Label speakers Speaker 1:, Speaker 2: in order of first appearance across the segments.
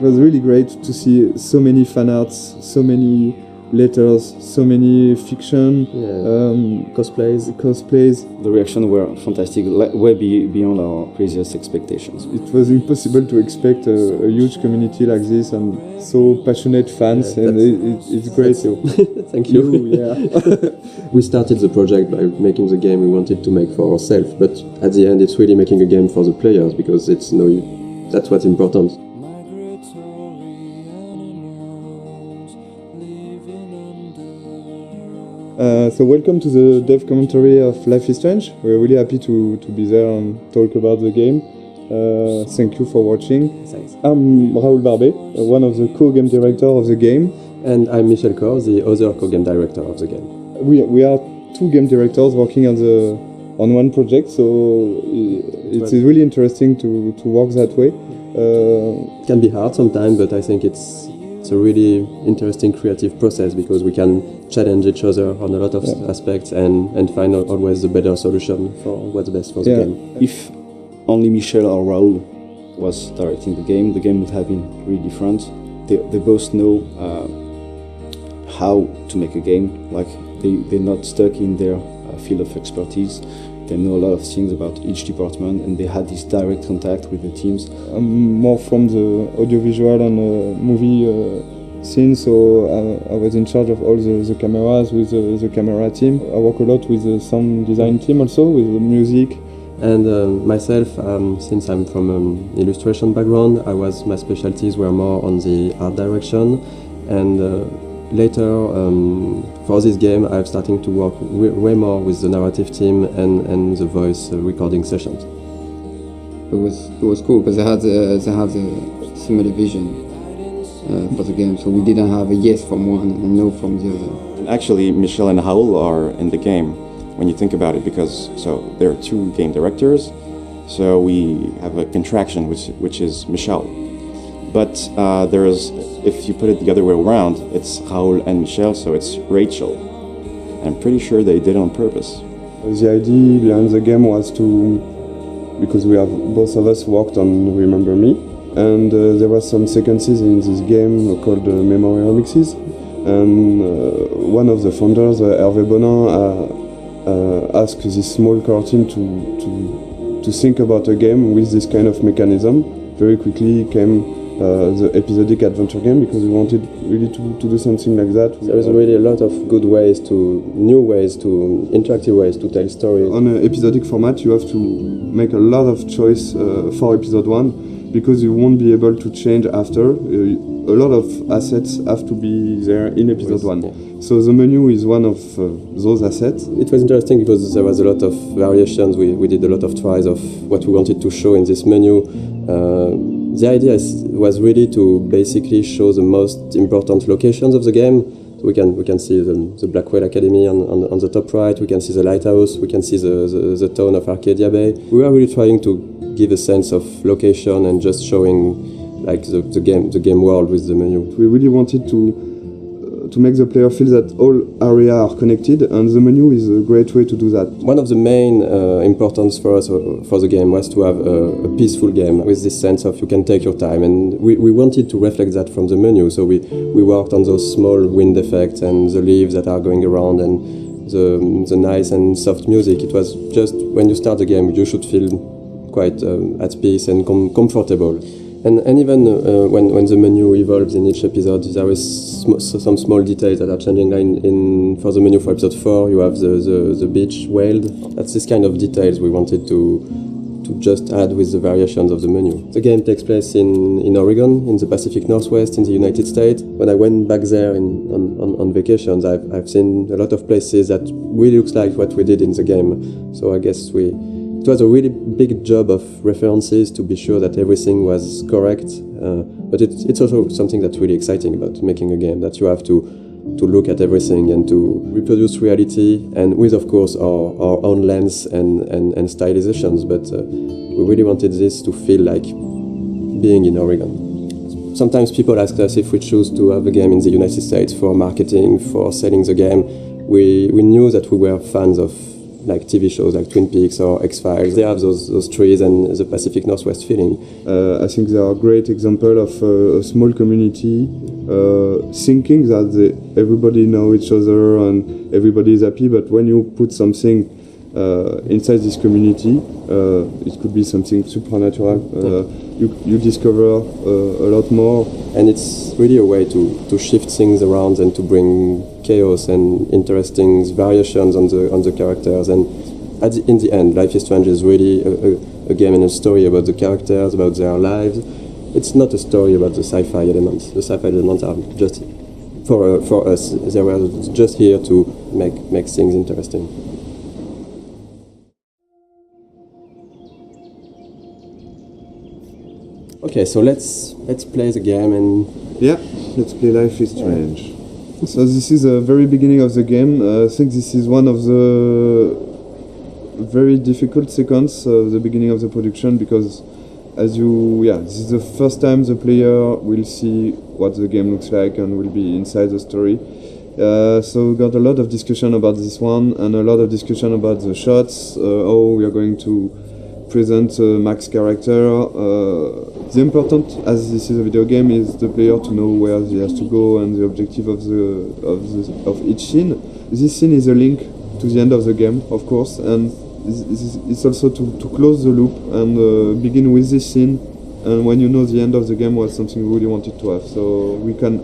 Speaker 1: was really great to see so many fan arts, so many letters, so many fiction, cosplays.
Speaker 2: The reactions were fantastic, way beyond our previous expectations.
Speaker 1: It was impossible to expect a huge community like this and so passionate fans, and it's great.
Speaker 3: Thank you.
Speaker 1: Yeah.
Speaker 3: We started the project by making the game we wanted to make for ourselves, but at the end it's really making a game for the players, because that's what's important.
Speaker 1: So welcome to the dev commentary of Life is Strange. We're really happy to be there and talk about the game. Thank you for watching.
Speaker 3: Thanks.
Speaker 1: I'm Raoul Barbet, one of the co-game director of the game.
Speaker 3: And I'm Michel Cor, the other co-game director of the game.
Speaker 1: We are two game directors working on one project, so it's really interesting to work that way.
Speaker 3: It can be hard sometimes, but I think it's a really interesting creative process, because we can challenge each other on a lot of aspects and find out always the better solution for what's best for the game.
Speaker 2: If only Michel or Raoul was directing the game would have been really different. They both know how to make a game. Like they're not stuck in their field of expertise. They know a lot of things about each department, and they had this direct contact with the teams.
Speaker 1: I'm more from the audiovisual and movie scene, so I was in charge of all the cameras with the camera team. I work a lot with the sound design team also, with the music.
Speaker 3: And myself, since I'm from an illustration background, my specialties were more on the art direction, and later, for this game, I'm starting to work way more with the narrative team and the voice recording sessions.
Speaker 4: It was cool because they had a similar vision for the game, so we didn't have a yes from one and a no from the other.
Speaker 5: Actually, Michel and Raoul are in the game when you think about it, because there are two game directors, so we have a contraction which is Michel. But if you put it the other way around, it's Raoul and Michel, so it's Rachel. And I'm pretty sure they did it on purpose.
Speaker 1: The idea behind the game was because both of us worked on Remember Me, and there were some sequences in this game called Memory Remixes, and one of the founders, Hervé Bonin, asked this small core team to think about a game with this kind of mechanism. Very quickly came the episodic adventure game, because we wanted really to do something like that.
Speaker 3: There is really a lot of good new ways, interactive ways to tell stories.
Speaker 1: On an episodic format, you have to make a lot of choice for episode 1, because you won't be able to change after. A lot of assets have to be there in episode 1. Yeah. So the menu is one of those assets.
Speaker 3: It was interesting because there was a lot of variations. We did a lot of tries of what we wanted to show in this menu. The idea was really to basically show the most important locations of the game. So we can see the Blackhawk Academy on the top right, we can see the lighthouse, we can see the town of Arcadia Bay. We were really trying to give a sense of location and just showing like the game world with the menu.
Speaker 1: We really wanted to make the player feel that all areas are connected, and the menu is a great way to do that.
Speaker 3: One of the main importance for us for the game was to have a peaceful game with this sense of you can take your time, and we wanted to reflect that from the menu. So we worked on those small wind effects and the leaves that are going around and the nice and soft music. It was just when you start the game you should feel quite at peace and comfortable. And even when the menu evolves in each episode, there is some small details that are changing. For the menu for episode 4, you have the beach whale. That's this kind of details we wanted to just add with the variations of the menu. The game takes place in Oregon, in the Pacific Northwest, in the United States. When I went back there on vacations, I've seen a lot of places that really looks like what we did in the game. So I guess it was a really big job of references to be sure that everything was correct, but it's also something that's really exciting about making a game, that you have to look at everything and to reproduce reality, and with of course our own lens and stylizations, but we really wanted this to feel like being in Oregon. Sometimes people ask us if we choose to have a game in the United States for marketing, for selling the game. We knew that we were fans of like TV shows like Twin Peaks or X-Files. They have those trees and the Pacific Northwest feeling.
Speaker 1: I think they are a great example of a small community thinking that everybody know each other and everybody is happy, but when you put something inside this community, it could be something supernatural. You discover a lot more,
Speaker 3: and it's really a way to shift things around and to bring chaos and interesting variations on the characters. And in the end, Life is Strange is really a game and a story about the characters, about their lives. It's not a story about the sci-fi elements. The sci-fi elements are just for us. They were just here to make things interesting. Okay, so let's play the game and
Speaker 1: yeah, let's play Life is Strange. So this is the very beginning of the game. I think this is one of the very difficult sequences of the beginning of the production because this is the first time the player will see what the game looks like and will be inside the story. So we got a lot of discussion about this one and a lot of discussion about the shots, how we are going to present Max's character. The important, as this is a video game, is the player to know where he has to go and the objective of each scene. This scene is a link to the end of the game, of course, and it's also to close the loop and begin with this scene. And when you know the end of the game was something we really wanted to have, so we can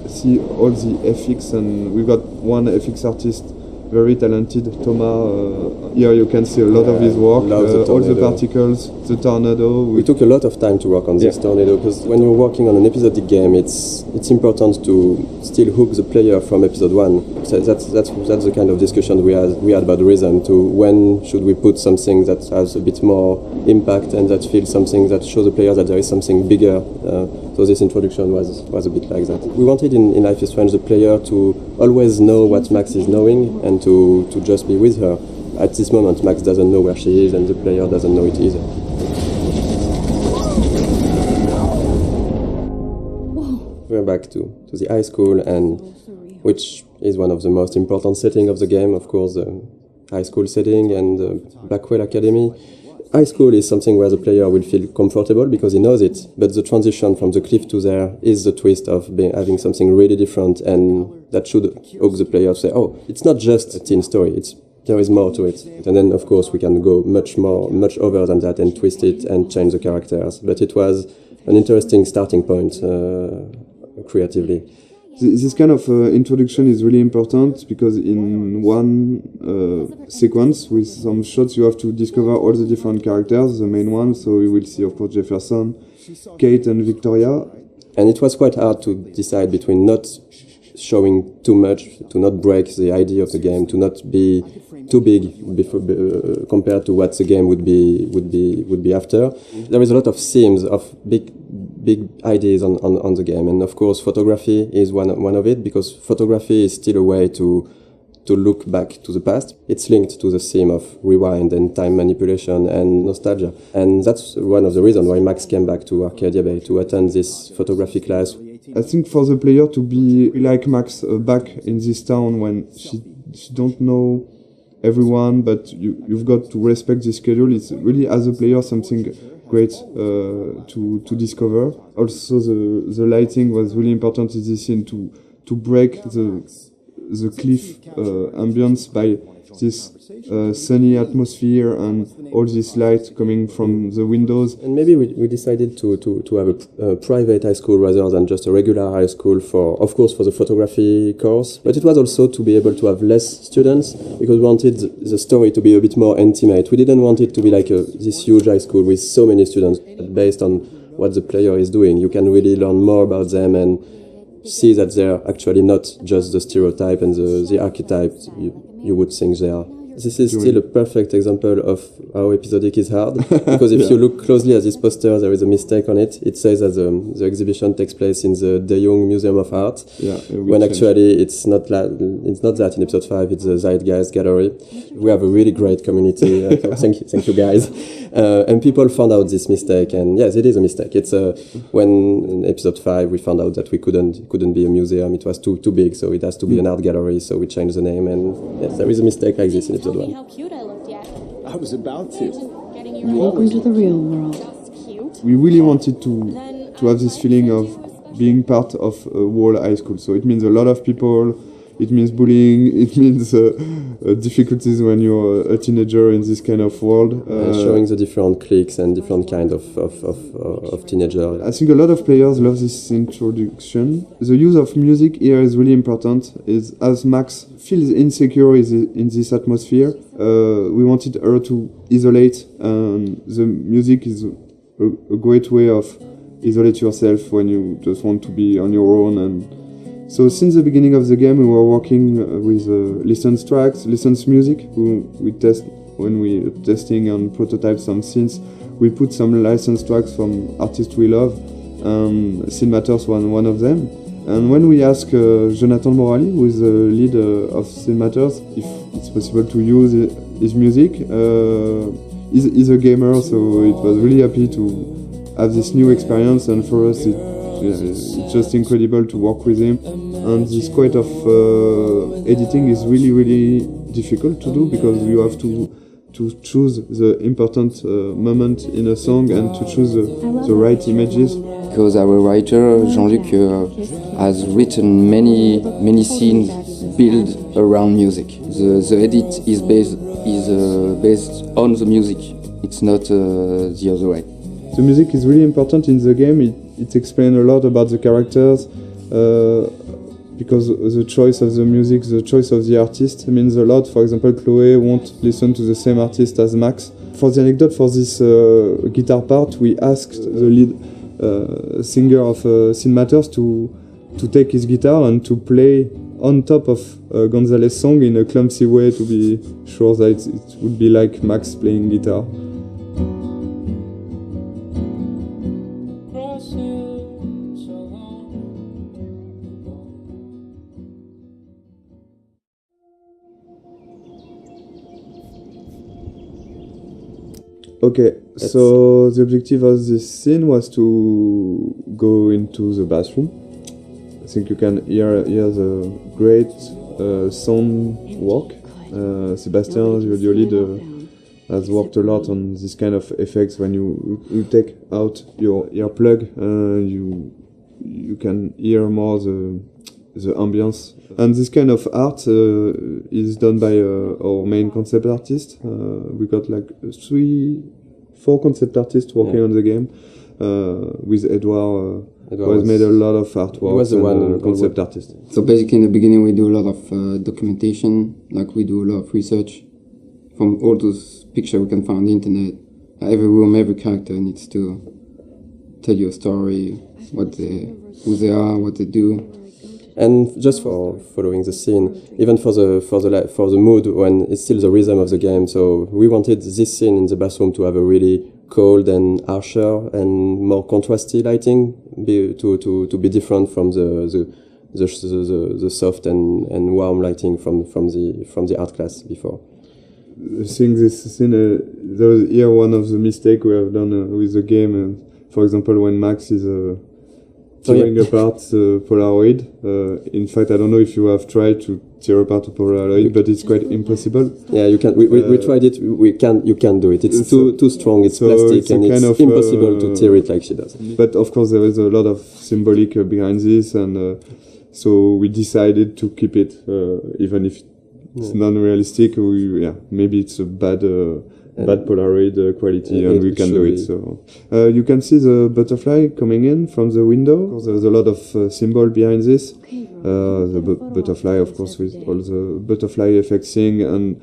Speaker 1: see all the FX, and we've got one FX artist, very talented, Thomas. Here you can see a lot of his work, all the particles, the tornado.
Speaker 3: We took a lot of time to work on this tornado because when you're working on an episodic game, it's important to still hook the player from episode 1. So that's the kind of discussion we had about the rhythm, to when should we put something that has a bit more impact and that feels something that shows the player that there is something bigger. So this introduction was a bit like that. We wanted in Life is Strange the player to always know what Max is knowing and to just be with her. At this moment, Max doesn't know where she is and the player doesn't know it either. We're back to the high school, and which is one of the most important settings of the game, of course, the high school setting and the Blackwell Academy. High school is something where the player will feel comfortable because he knows it, but the transition from the cliff to there is the twist of having something really different, and that should hook the player to say, oh, it's not just a teen story, there is more to it. And then, of course, we can go much over than that and twist it and change the characters. But it was an interesting starting point creatively.
Speaker 1: This kind of introduction is really important because in one sequence with some shots you have to discover all the different characters, the main ones. So we will see, of course, Jefferson, Kate and Victoria.
Speaker 3: And it was quite hard to decide between not showing too much, to not break the idea of the game, to not be too big compared to what the game would be after. There is a lot of themes of big ideas on the game, and of course photography is one of it, because photography is still a way to look back to the past. It's linked to the theme of rewind and time manipulation and nostalgia, and that's one of the reasons why Max came back to Arcadia Bay to attend this photography class.
Speaker 1: I think for the player to be like Max back in this town when she don't know everyone, but you've got to respect the schedule. It's really, as a player, something great to discover. Also, the lighting was really important in this scene to break the cliff ambience by this sunny atmosphere and all this light coming from the windows.
Speaker 3: And maybe we decided to have a private high school rather than just a regular high school for the photography course. But it was also to be able to have less students because we wanted the story to be a bit more intimate. We didn't want it to be like this huge high school with so many students. But based on what the player is doing, you can really learn more about them and see that they're actually not just the stereotype and the archetype you would think they are. This is still a perfect example of how episodic is hard, because if you look closely at this poster, there is a mistake on it. It says that the exhibition takes place in the De Young Museum of Art, when actually it's not that. In episode 5, it's the Zeitgeist Gallery. We have a really great community. Thank you guys. And people found out this mistake, and yes, it is a mistake. It's when in episode 5 we found out that we couldn't be a museum. It was too big, so it has to be an art gallery. So we changed the name, and yes, there is a mistake like this in episode third one.
Speaker 6: How cute I looked yet.
Speaker 7: I was about to.
Speaker 6: Getting you
Speaker 8: Welcome to the real world.
Speaker 6: just cute.
Speaker 1: We really wanted to have this feeling of being part of a whole high school. So it means a lot of people, it means bullying, it means difficulties when you're a teenager in this kind of world.
Speaker 3: Showing the different cliques and different kind of teenager.
Speaker 1: I think a lot of players love this introduction. The use of music here is really important. Is as Max feels insecure in this atmosphere, we wanted her to isolate, and the music is a great way of isolate yourself when you just want to be on your own. And so since the beginning of the game, we were working with licensed tracks, licensed music. We test when we are testing and prototype some scenes. We put some licensed tracks from artists we love. Scene Matters was one of them. And when we asked Jonathan Morali, who is the lead of Scene Matters, if it's possible to use his music, he's a gamer, so it was really happy to have this new experience, and for us it's just incredible to work with him. And this kind of editing is really difficult to do, because you have to choose the important moment in a song and to choose the right images.
Speaker 4: Because our writer Jean-Luc has written many scenes built around music. The edit is based on the music. It's not the other way.
Speaker 1: The music is really important in the game. It explains a lot about the characters, because the choice of the music, the choice of the artist means a lot. For example, Chloe won't listen to the same artist as Max. For the anecdote, for this guitar part, we asked the lead singer of Scene Matters to take his guitar and to play on top of Gonzalez's song in a clumsy way, to be sure that it would be like Max playing guitar. Okay, so the objective of this scene was to go into the bathroom. I think you can hear the great sound work. Sebastian, the audio lead, has worked a lot on this kind of effects. When you take out your earplug, you can hear more the ambience. And this kind of art is done by our main concept artist. We got like 4 concept artists working on the game, with Edouard, who has made a lot of artwork.
Speaker 3: He was the one
Speaker 1: concept artist.
Speaker 4: So basically in the beginning we do a lot of documentation, like we do a lot of research. From all those pictures we can find on the internet, every room, every character needs to tell you a story, who they are, what they do.
Speaker 3: And just for following the scene, even for the mood, when it's still the rhythm of the game. So we wanted this scene in the bathroom to have a really cold and harsher and more contrasty lighting, to be different from the soft and warm lighting from the art class before.
Speaker 1: I think this scene, there was here one of the mistakes we have done with the game. For example, when Max is tearing apart the Polaroid. In fact, I don't know if you have tried to tear apart a Polaroid, but it's quite impossible.
Speaker 3: Yeah, you can. We tried it. You can do it. It's too strong. It's plastic,
Speaker 1: it's
Speaker 3: and it's impossible to tear it like she does.
Speaker 1: But of course, there is a lot of symbolic behind this, and so we decided to keep it, even if it's non-realistic. Maybe it's a bad Polaroid quality, and we can do it. So you can see the butterfly coming in from the window. There's a lot of symbol behind this. The butterfly, of course, with all the butterfly effects thing, and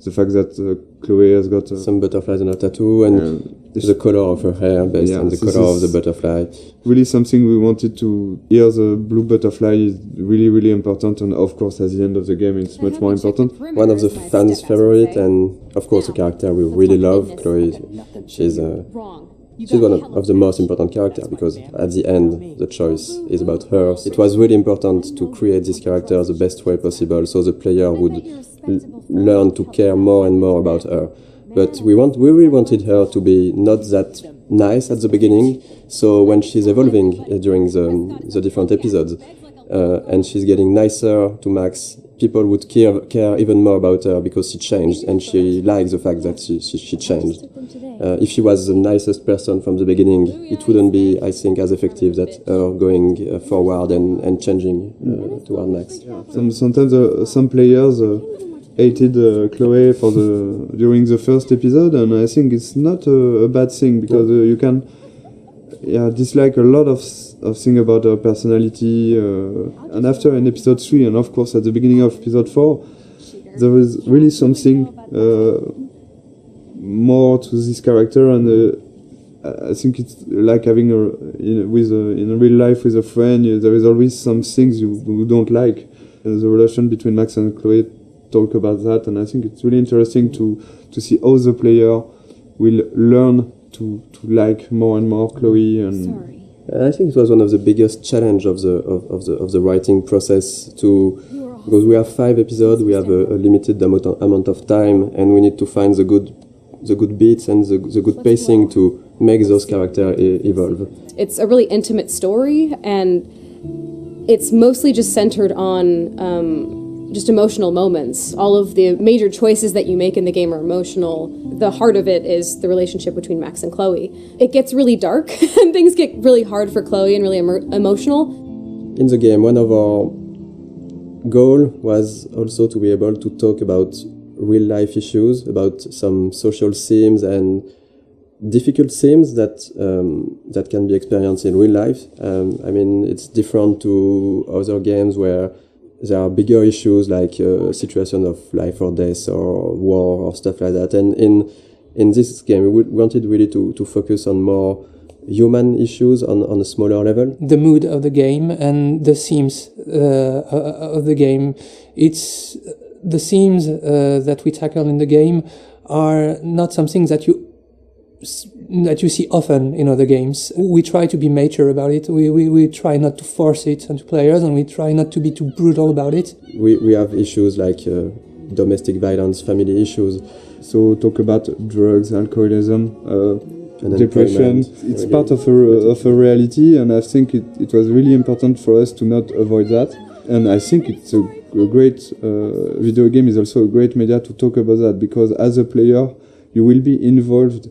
Speaker 1: the fact that Chloe has got
Speaker 3: some butterflies on her tattoo, and the color of her hair based on the color of the butterfly.
Speaker 1: Really something we wanted to. Here the blue butterfly is really important, and of course at the end of the game it's much more important.
Speaker 3: One of the fans' favorite, and of course a character we really love, Chloe. She's one of the most important characters, because at the end the choice is about her. It was really important to create this character the best way possible, so the player would learn to care more and more about her. But we really wanted her to be not that nice at the beginning, so when she's evolving during the different episodes, and she's getting nicer to Max people would care even more about her because she changed, and she likes the fact that she changed. If she was the nicest person from the beginning, it wouldn't be, I think, as effective that her going forward and changing toward Max.
Speaker 1: Sometimes some players hated Chloe during the first episode, and I think it's not a bad thing because you can dislike a lot of things about her personality. And after in episode 3, and of course at the beginning of episode 4, there is really something more to this character, and I think it's like having in real life with a friend. There is always some things you don't like. And the relation between Max and Chloe talk about that, and I think it's really interesting to see how the player will learn to like more and more Chloe. And
Speaker 3: I think it was one of the biggest challenge of the writing process because we have 5 episodes, we have a limited amount of time, and we need to find the good beats and the good pacing to make those characters evolve.
Speaker 7: It's a really intimate story, and it's mostly just centered on just emotional moments. All of the major choices that you make in the game are emotional. The heart of it is the relationship between Max and Chloe. It gets really dark and things get really hard for Chloe and really emotional.
Speaker 3: In the game, one of our goals was also to be able to talk about real life issues, about some social themes and difficult themes that can be experienced in real life. I mean, it's different to other games where there are bigger issues like situation of life or death or war or stuff like that. And in this game, we wanted really to focus on more human issues on a smaller level.
Speaker 8: The mood of the game and the themes of the game. It's the themes that we tackle in the game are not something that you see often in other games. We try to be mature about it. We try not to force it onto players, and we try not to be too brutal about it.
Speaker 3: We have issues like domestic violence, family issues.
Speaker 1: So talk about drugs, alcoholism, depression. It's part of a reality, and I think it was really important for us to not avoid that. And I think it's a great video game is also a great media to talk about that, because as a player you will be involved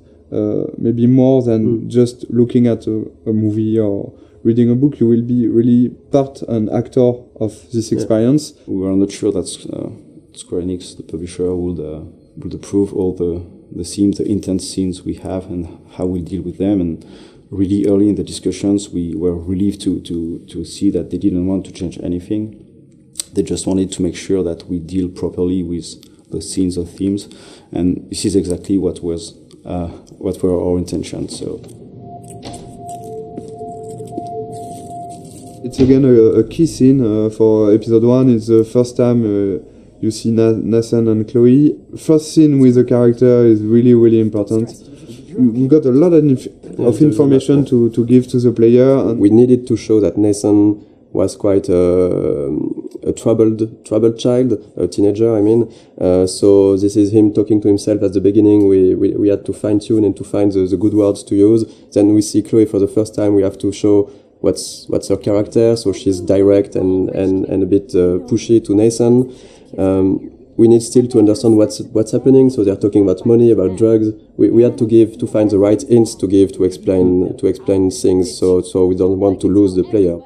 Speaker 1: maybe more than just looking at a movie or reading a book. You will be really part and actor of this experience.
Speaker 2: We were not sure that Square Enix, the publisher, would approve all the themes, the intense scenes we have, and how we deal with them. And really early in the discussions, we were relieved to see that they didn't want to change anything. They just wanted to make sure that we deal properly with the scenes or themes, and this is exactly what were our intentions. So
Speaker 1: it's again a key scene for episode 1. It's the first time you see Nathan and Chloe. First scene with the character is really, really important. We got a lot of information to give to the player. And
Speaker 3: we needed to show that Nathan was quite a troubled child, a teenager, I mean. So this is him talking to himself at the beginning. We had to fine-tune and to find the good words to use. Then we see Chloe for the first time. We have to show what's her character. So she's direct and a bit pushy to Nathan. We need still to understand what's happening. So they're talking about money, about drugs. We had to find the right hints to give to explain things. So we don't want to lose the player.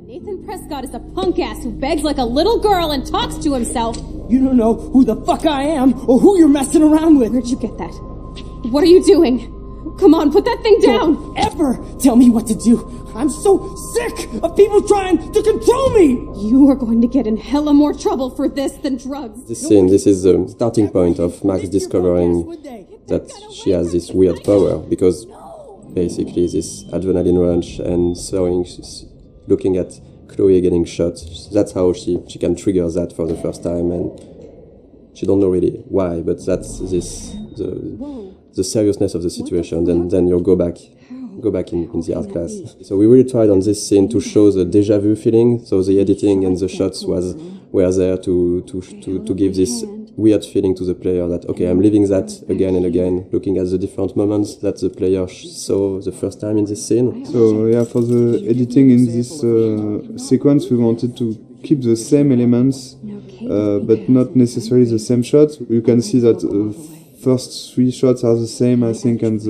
Speaker 6: Nathan Prescott is a punk ass who begs like a little girl and talks to himself.
Speaker 9: You don't know who the fuck I am or who you're messing around with.
Speaker 6: Where'd you get that? What are you doing? Come on, put that thing down.
Speaker 9: Don't ever tell me what to do. I'm so sick of people trying to control me.
Speaker 6: You are going to get in hella more trouble for this than drugs.
Speaker 3: This is the starting point of Max discovering that she has this weird power, because basically this adrenaline rush and looking at Chloe getting shot, that's how she can trigger that for the first time, and she don't know really why, but that's the the seriousness of the situation, then you go back in the art class. So we really tried on this scene to show the déjà vu feeling. So the editing and the shots were there to give this weird feeling to the player that, okay, I'm living that again and again, looking at the different moments that the player saw the first time in this scene.
Speaker 1: So yeah, for the editing in this sequence, we wanted to keep the same elements, but not necessarily the same shots. You can see that first 3 shots are the same, I think, and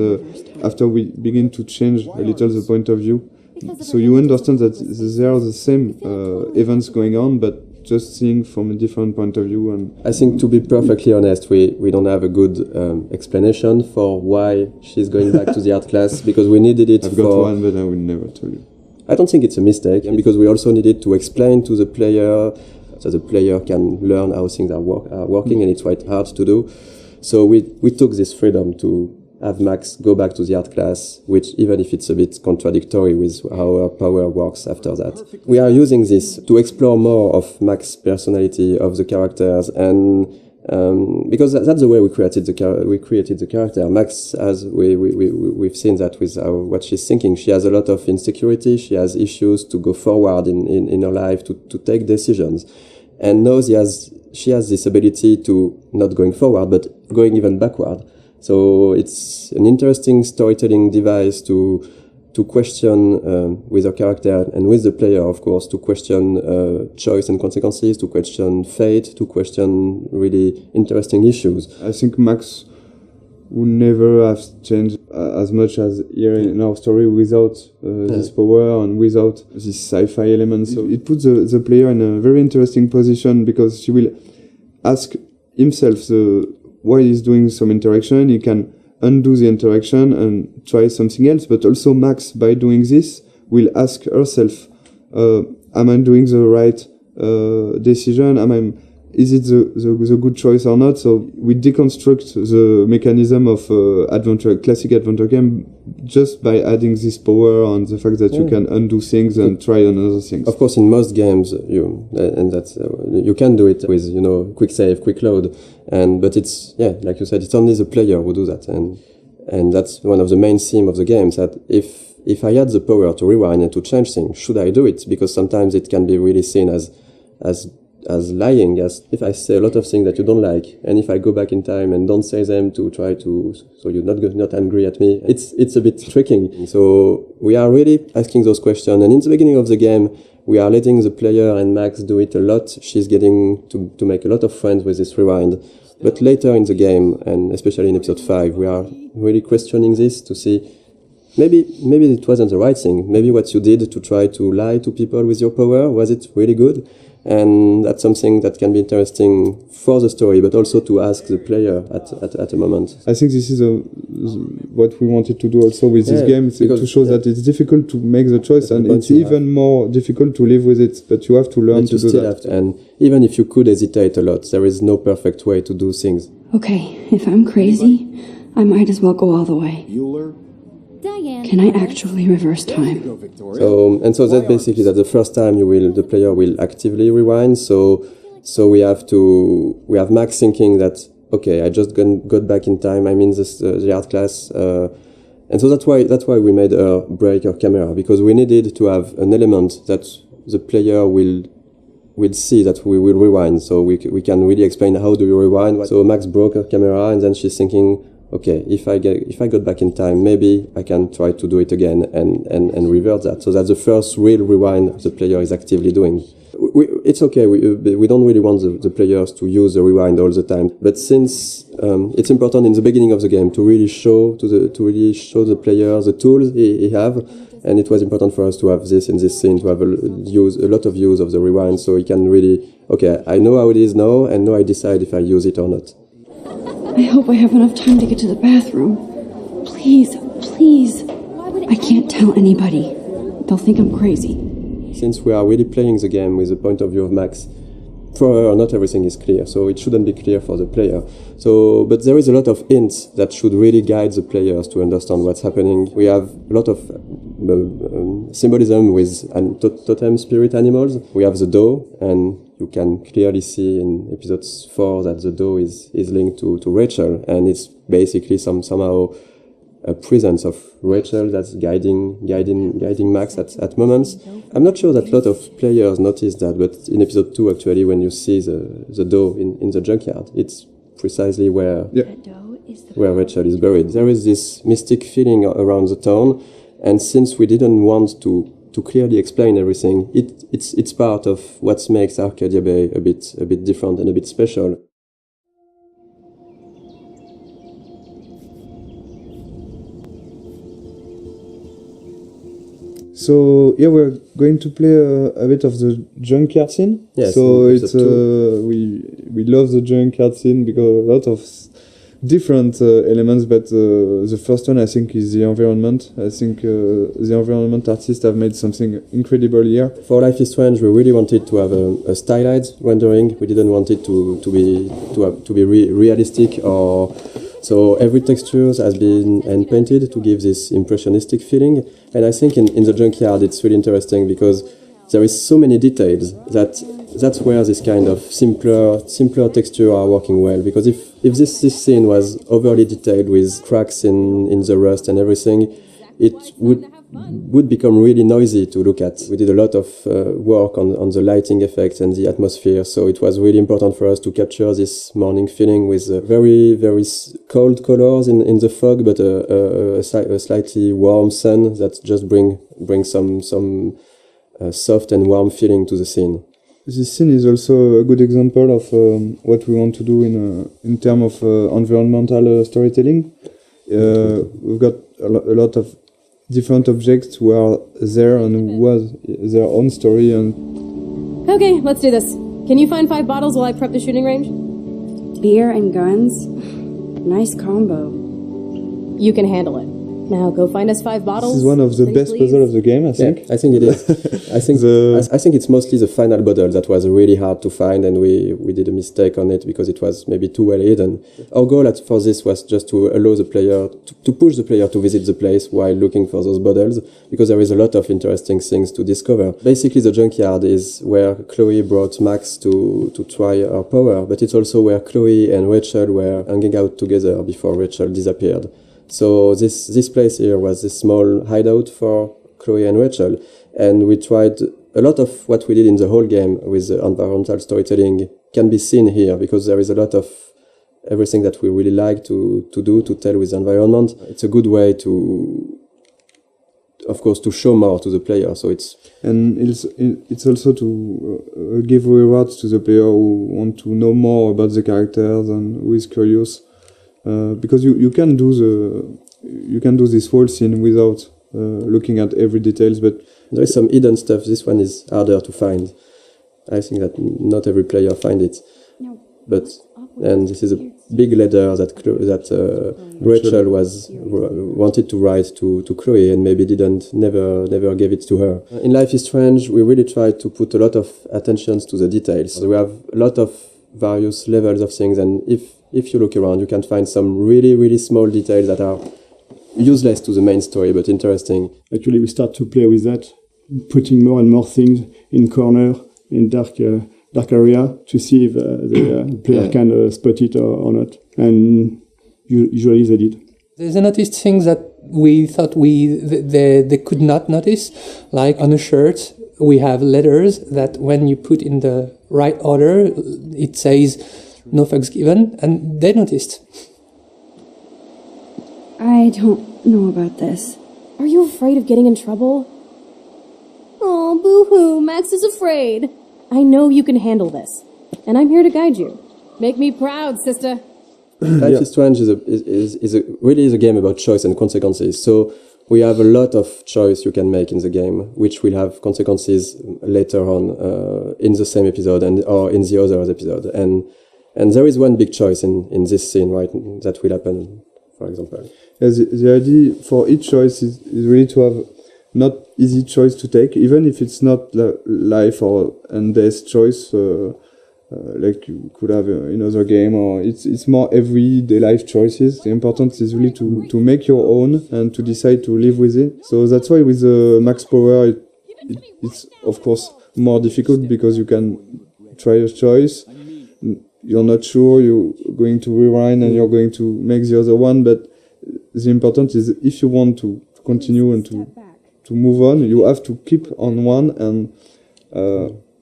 Speaker 1: after we begin to change a little the point of view. So you understand that there are the same events going on, but just seeing from a different point of view. And
Speaker 3: I think, to be perfectly honest, we don't have a good explanation for why she's going back to the art class, because we needed it
Speaker 1: I've got one, but I will never tell you.
Speaker 3: I don't think it's a mistake, and because we also needed to explain to the player so the player can learn how things are working, and it's quite hard to do. So we took this freedom to have Max go back to the art class, which, even if it's a bit contradictory with how her power works after that. We are using this to explore more of Max's personality, of the characters, and because that's the way we created the character. Max, as we've seen that with what she's thinking, she has a lot of insecurity, she has issues to go forward in her life, to take decisions. And now she has this ability to not going forward, but going even backward. So it's an interesting storytelling device to question with a character and with the player, of course, to question choice and consequences, to question fate, to question really interesting issues.
Speaker 1: I think Max would never have changed as much as here in our story without this power and without this sci-fi element. So it puts the player in a very interesting position, because she will ask himself why he's doing some interaction. He can undo the interaction and try something else, but also Max, by doing this, will ask herself, am I doing the right decision? Is it the good choice or not? So we deconstruct the mechanism of classic adventure game, just by adding this power and the fact that you can undo things and try another things.
Speaker 3: Of course, in most games, you can do it with quick save, quick load, but it's like you said, it's only the player who do that, and that's one of the main themes of the games. That if I had the power to rewind and to change things, should I do it? Because sometimes it can be really seen as lying, as if I say a lot of things that you don't like, and if I go back in time and don't say them so you're not angry at me, it's a bit tricky. So we are really asking those questions, and in the beginning of the game, we are letting the player and Max do it a lot. She's getting to make a lot of friends with this rewind. But later in the game, and especially in episode 5, we are really questioning this to see maybe it wasn't the right thing. Maybe what you did to try to lie to people with your power, was it really good? And that's something that can be interesting for the story, but also to ask the player at a moment.
Speaker 1: I think this is what we wanted to do also with this game, to show that it's difficult to make the choice, and it's even more difficult to live with it, but you have to learn to do that.
Speaker 3: And even if you could hesitate a lot, there is no perfect way to do things.
Speaker 10: Okay, if I'm crazy, I might as well go all the way. Can I actually reverse time?
Speaker 3: So that's basically that the first time the player will actively rewind. So we have Max thinking that, okay, I just got back in time. I'm in the art class, and so that's why we made her break her camera, because we needed to have an element that the player will see that we will rewind. So we can really explain how do you rewind. So Max broke her camera, and then she's thinking, okay, if I got back in time, maybe I can try to do it again and revert that. So that's the first real rewind the player is actively doing. It's okay. We don't really want the players to use the rewind all the time. But since it's important in the beginning of the game to really show the player the tools he have, and it was important for us to have this in this scene, to have a lot of use of the rewind, so he can really, okay, I know how it is now, and now I decide if I use it or not.
Speaker 10: I hope I have enough time to get to the bathroom. Please. I can't tell anybody. They'll think I'm crazy.
Speaker 3: Since we are really playing the game with the point of view of Max, for her, not everything is clear, so it shouldn't be clear for the player. So, but there is a lot of hints that should really guide the players to understand what's happening. We have a lot of symbolism with totem spirit animals. We have the doe, and you can clearly see in episode 4 that the doe is linked to Rachel, and it's basically somehow a presence of Rachel that's guiding Max at moments. I'm not sure that a lot of players notice that, but in episode 2, actually, when you see the doe in the junkyard, it's precisely where Rachel is buried. There is this mystic feeling around the town, and since we didn't want to clearly explain everything, it's part of what makes Arcadia Bay a bit different and a bit special.
Speaker 1: So here we're going to play a bit of the junkyard scene.
Speaker 3: Yes,
Speaker 1: so it's we love the junkyard scene because a lot of different elements, but the first one I think is the environment. I think the environment artists have made something incredible here. For Life is Strange, we really wanted to have a stylized rendering. We didn't want it to be realistic or. So every texture has been hand painted to give this impressionistic feeling. And I think in the junkyard it's really interesting because there is so many details that's where this kind of simpler texture are working well. Because if this scene was overly detailed with cracks in the rust and everything, it would become really noisy to look at. We did a lot of work on the lighting effects and the atmosphere, so it was really important for us to capture this morning feeling with very, very cold colors in the fog, but a slightly warm sun that just bring some soft and warm feeling to the scene. This scene is also a good example of what we want to do in terms of environmental storytelling. We've got a lot of different objects who are there and was their own story. And
Speaker 6: okay, let's do this. Can you find 5 bottles while I prep the shooting range?
Speaker 10: Beer and guns? Nice combo.
Speaker 6: You can handle it. Now go find us 5 bottles.
Speaker 1: This is one of the best puzzles of the game, I think.
Speaker 3: Yeah, I think it is. I think it's mostly the final bottle that was really hard to find, and we did a mistake on it because it was maybe too well hidden. Our goal for this was just to allow the player, to push the player to visit the place while looking for those bottles, because there is a lot of interesting things to discover. Basically, the junkyard is where Chloe brought Max to try her power, but it's also where Chloe and Rachel were hanging out together before Rachel disappeared. So this place here was this small hideout for Chloe and Rachel, and we tried a lot of what we did in the whole game with the environmental storytelling can be seen here, because there is a lot of everything that we really like to tell with the environment. It's a good way to, of course, to show more to the player. So it's also to give rewards to the player who want to know more about the characters and who is curious. Because you can do this whole scene without looking at every details, but there is some hidden stuff. This one is harder to find. I think that not every player find it. No. And this is a big letter that Rachel wanted to write to Chloe and maybe never gave it to her. In Life is Strange, we really tried to put a lot of attentions to the details. So we have a lot of various levels of things, and if you look around, you can find some really, really small details that are useless to the main story, but interesting.
Speaker 11: Actually, we start to play with that, putting more and more things in corner, in dark area, to see if the player can spot it or not. And usually they did.
Speaker 8: There's a noticed things that we thought they could not notice, like on a shirt, we have letters that when you put in the right order, it says no fucks given, and they noticed.
Speaker 10: I don't know about this.
Speaker 6: Are you afraid of getting in trouble? Oh, boo-hoo, Max is afraid. I know you can handle this, and I'm here to guide you. Make me proud, sister.
Speaker 3: Life is Strange is a game about choice and consequences. So we have a lot of choice you can make in the game, which will have consequences later on in the same episode or in the other episode. And there is one big choice in this scene, right, that will happen, for example. Yeah, the idea for each choice is really to have not easy choice to take, even if it's not life or and death choice.
Speaker 1: like you could have another game, or it's more everyday life choices. The important is really to make your own and to decide to live with it. So that's why with the max power, it's of course more difficult because you can try a choice. You're not sure, you're going to rewind and you're going to make the other one, but the important is if you want to continue and to move on, you have to keep on one and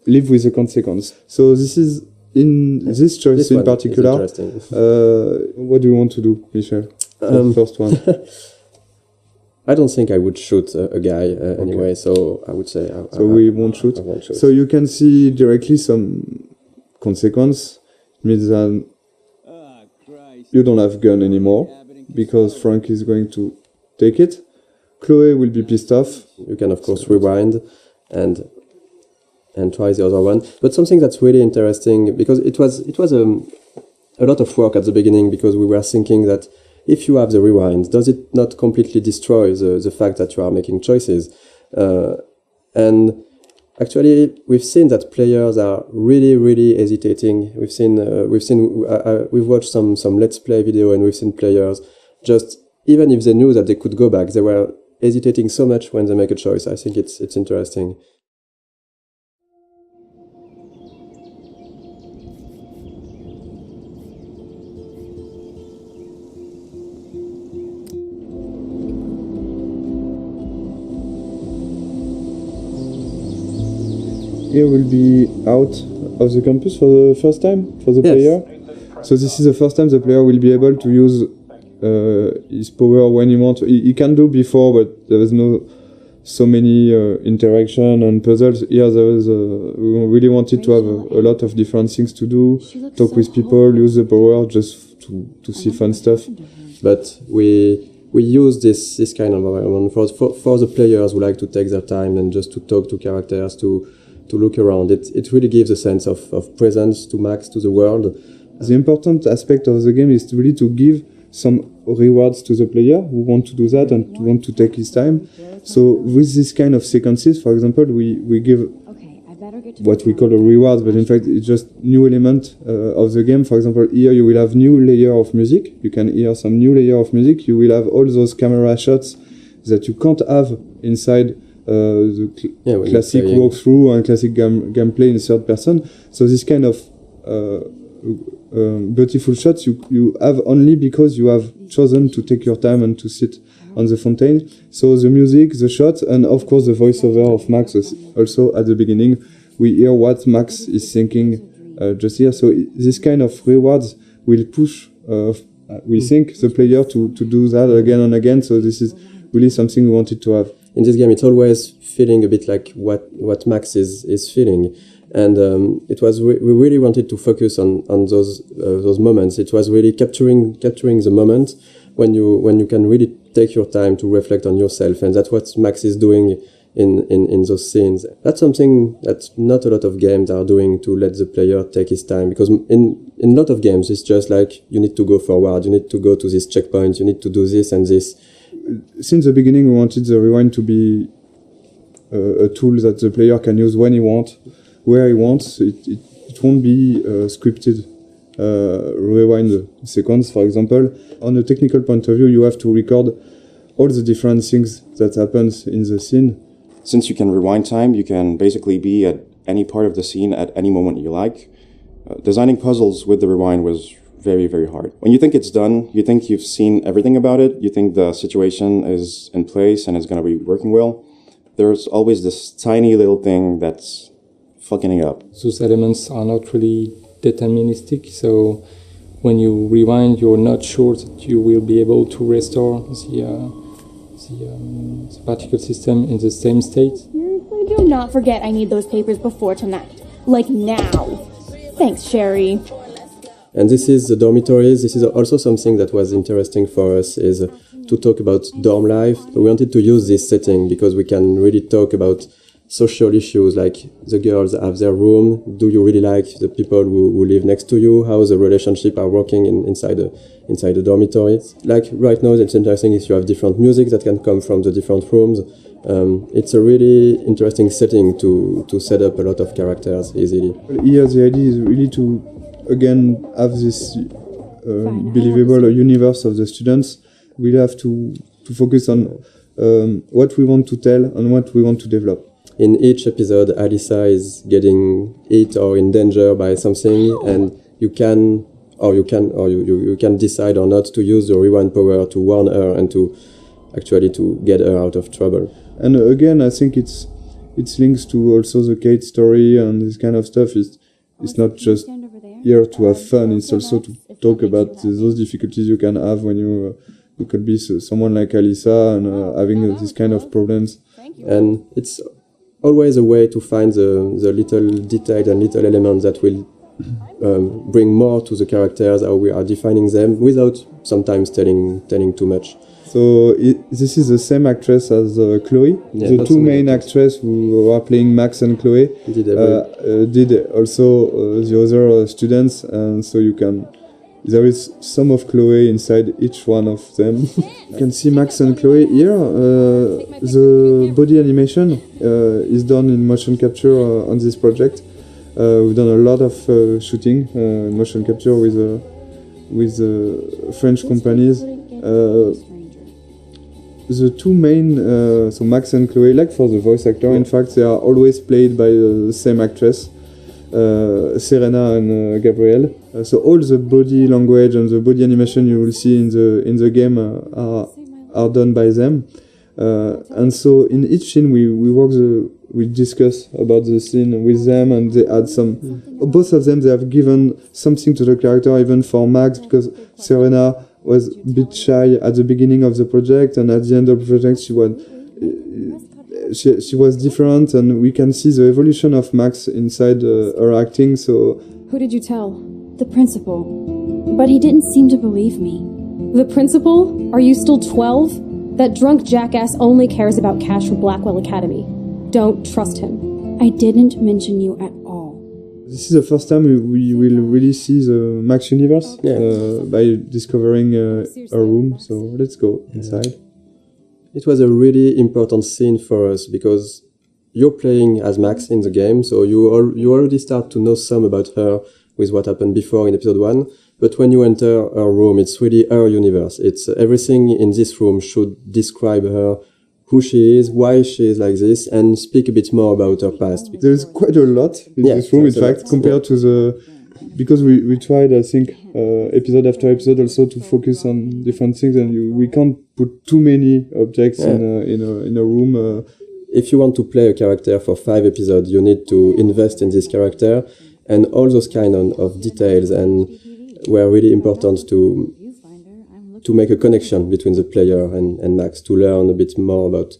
Speaker 1: live with the consequence. So this is in this choice in particular. What do you want to do, Michel? The first one.
Speaker 3: I don't think I would shoot a guy anyway, so I would say.
Speaker 1: We won't shoot.
Speaker 3: I won't shoot.
Speaker 1: So you can see directly some consequence. It means that you don't have gun anymore because Frank is going to take it. Chloe will be pissed off.
Speaker 3: You can of course rewind and try the other one. But something that's really interesting, because it was a lot of work at the beginning, because we were thinking that if you have the rewind, does it not completely destroy the fact that you are making choices? And actually, we've seen that players are really hesitating. We've watched some Let's Play video, and we've seen players just, even if they knew that they could go back, they were hesitating so much when they make a choice. I think it's interesting.
Speaker 1: Here will be out of the campus for the first time for the player. So this is the first time the player will be able to use his power when he wants. He can do before, but there was no so many interaction and puzzles. Here there was we really wanted to have a lot of different things to do, talk with people, use the power just to see fun stuff.
Speaker 3: But we use this kind of environment for the players who like to take their time and just to talk to characters, to look around. It really gives a sense of presence to Max, to the world.
Speaker 1: The important aspect of the game is really to give some rewards to the player who want to do that and want to take his time. So with this kind of sequences, for example, we give what we call a reward, but in fact it's just new element of the game. For example, here you will have new layer of music. You can hear some new layer of music. You will have all those camera shots that you can't have inside the classic walkthrough and classic gameplay in third person. So this kind of beautiful shots you have only because you have chosen to take your time and to sit on the fountain. So the music, the shots, and of course the voiceover of Max also at the beginning. We hear what Max is thinking just here. So this kind of rewards will push, we think, the player to do that again and again. So this is really something we wanted to have.
Speaker 3: In this game, it's always feeling a bit like what Max is feeling. And we really wanted to focus on those moments. It was really capturing the moment when you can really take your time to reflect on yourself, and that's what Max is doing in those scenes. That's something that not a lot of games are doing, to let the player take his time, because in a lot of games it's just like you need to go forward, you need to go to this checkpoint, you need to do this and this.
Speaker 1: Since the beginning we wanted the rewind to be a tool that the player can use when he wants, where he wants. It won't be scripted rewind sequence, for example. On a technical point of view, you have to record all the different things that happens in the scene.
Speaker 5: Since you can rewind time, you can basically be at any part of the scene at any moment you like. Designing puzzles with the rewind was very, very hard. When you think it's done, you think you've seen everything about it, you think the situation is in place and is going to be working well. There's always this tiny little thing that's fucking it up.
Speaker 12: Those elements are not really deterministic, so when you rewind, you're not sure that you will be able to restore the particle system in the same state.
Speaker 13: Seriously, do not forget I need those papers before tonight. Like now. Thanks, Sherry.
Speaker 3: And this is the dormitories. This is also something that was interesting for us, is to talk about dorm life. We wanted to use this setting because we can really talk about social issues, like the girls have their room. Do you really like the people who live next to you? How the relationship are working inside the dormitory? Like right now, it's interesting if you have different music that can come from the different rooms. It's a really interesting setting to set up a lot of characters easily.
Speaker 1: Here the idea is really to, again, have this believable universe of the students. We have to focus on what we want to tell and what we want to develop.
Speaker 3: In each episode, Alyssa is getting hit or in danger by something, and you can decide or not to use the rewind power to warn her and to get her out of trouble.
Speaker 1: And again, I think it's links to also the Kate story and this kind of stuff. It's not just here to have fun. It's also to talk about those difficulties you can have when you could be someone like Alyssa and having this kind of problems.
Speaker 3: And it's always a way to find the little details and little elements that will bring more to the characters, how we are defining them, without sometimes telling too much.
Speaker 1: So this is the same actress as Chloe.
Speaker 3: Yeah,
Speaker 1: the two main actresses who are playing Max and Chloe did also the other students, and so there is some of Chloe inside each one of them. You can see Max and Chloe here. The body animation is done in motion capture on this project. We've done a lot of shooting in motion capture with French companies. The two main, so Max and Chloe, like for the voice actor, in fact, they are always played by the same actress, Serena and Gabrielle. So all the body language and the body animation you will see in the game are done by them. And so in each scene we discuss about the scene with them, and they add some. Both of them, they have given something to the character, even for Max, because Serena was a bit shy at the beginning of the project, and at the end of the project she was different, and we can see the evolution of Max inside her acting. So
Speaker 6: Who did you tell?
Speaker 10: The principal. But he didn't seem to believe me.
Speaker 6: The principal? Are you still 12? That drunk jackass only cares about cash for Blackwell Academy. Don't trust him.
Speaker 10: I didn't mention you at all.
Speaker 1: This is the first time we will really see the Max universe by discovering a room. So let's go inside.
Speaker 3: It was a really important scene for us because you're playing as Max in the game, so you already start to know some about her with what happened before in episode 1. But when you enter her room, it's really her universe. It's everything in this room should describe her, who she is, why she is like this, and speak a bit more about her past.
Speaker 1: There's quite a lot in this room, in fact, compared to the... Because we tried, I think, episode after episode also to focus on different things, and we can't put too many objects in a room.
Speaker 3: If you want to play a character for 5 episodes, you need to invest in this character, and all those kind of details and were really important to make a connection between the player and Max, to learn a bit more about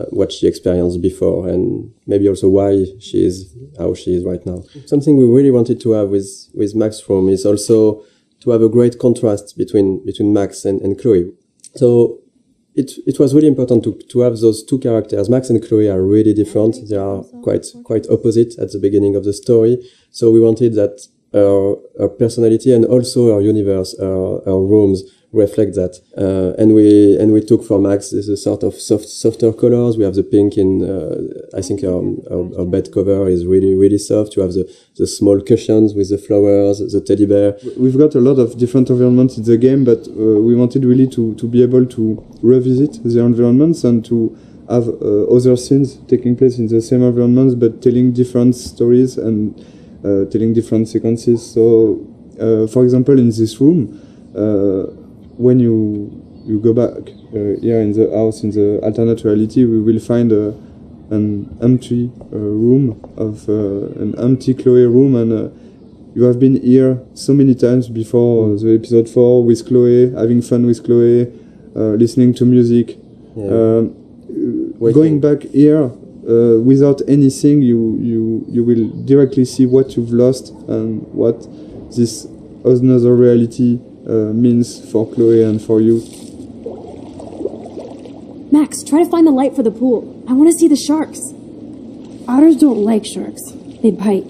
Speaker 3: what she experienced before, and maybe also why she is how she is right now. Something we really wanted to have with Max's room is also to have a great contrast between Max and Chloe. So it was really important to have those two characters. Max and Chloe are really different. They are quite opposite at the beginning of the story. So we wanted that her personality and also her universe, her rooms, reflect that. And we took for Max this sort of softer colors. We have the pink in, I think our bed cover is really soft. You have the small cushions with the flowers, the teddy bear.
Speaker 1: We've got a lot of different environments in the game, but we wanted really to be able to revisit the environments and to have other scenes taking place in the same environments, but telling different stories and telling different sequences. So, for example, in this room, when you go back here in the house, in the alternate reality, we will find an empty room an empty Chloe room, and you have been here so many times before the episode 4 with Chloe, having fun with Chloe, listening to music. Going back here without anything, you will directly see what you've lost and what this another reality means for Chloe and for you.
Speaker 6: Max, try to find the light for the pool. I want to see the sharks. Otters don't like sharks. They bite.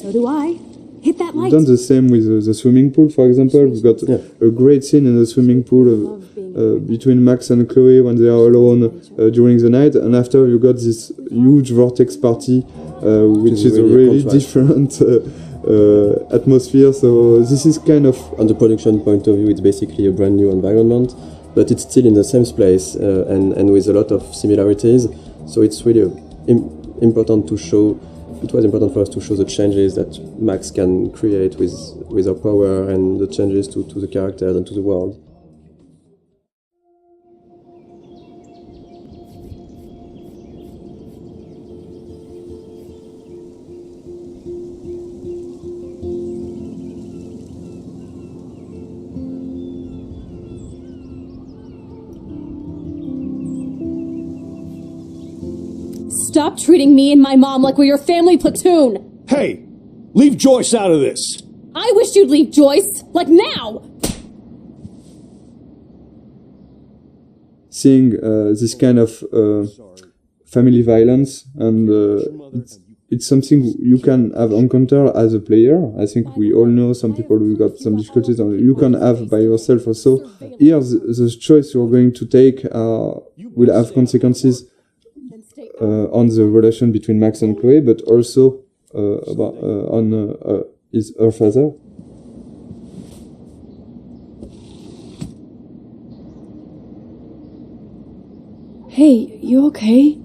Speaker 14: So do I. Hit that light.
Speaker 1: We've done the same with the swimming pool, for example. We've got a great scene in the swimming pool between Max and Chloe when they are alone during the night, and after you got this huge vortex party, which is a really different atmosphere. So this is kind of...
Speaker 3: On the production point of view, it's basically a brand new environment, but it's still in the same place and with a lot of similarities. So it's really important to show. It was important for us to show the changes that Max can create with her power and the changes to the characters and to the world.
Speaker 6: Stop treating me and my mom like we're your family platoon!
Speaker 15: Hey! Leave Joyce out of this!
Speaker 6: I wish you'd leave Joyce! Like now!
Speaker 1: Seeing this kind of family violence, and it's something you can have encountered as a player. I think we all know some people who got some difficulties, and you can have by yourself also. Here, the choice you're going to take will have consequences on the relation between Max and Chloe, but also on her father.
Speaker 10: Hey, you okay?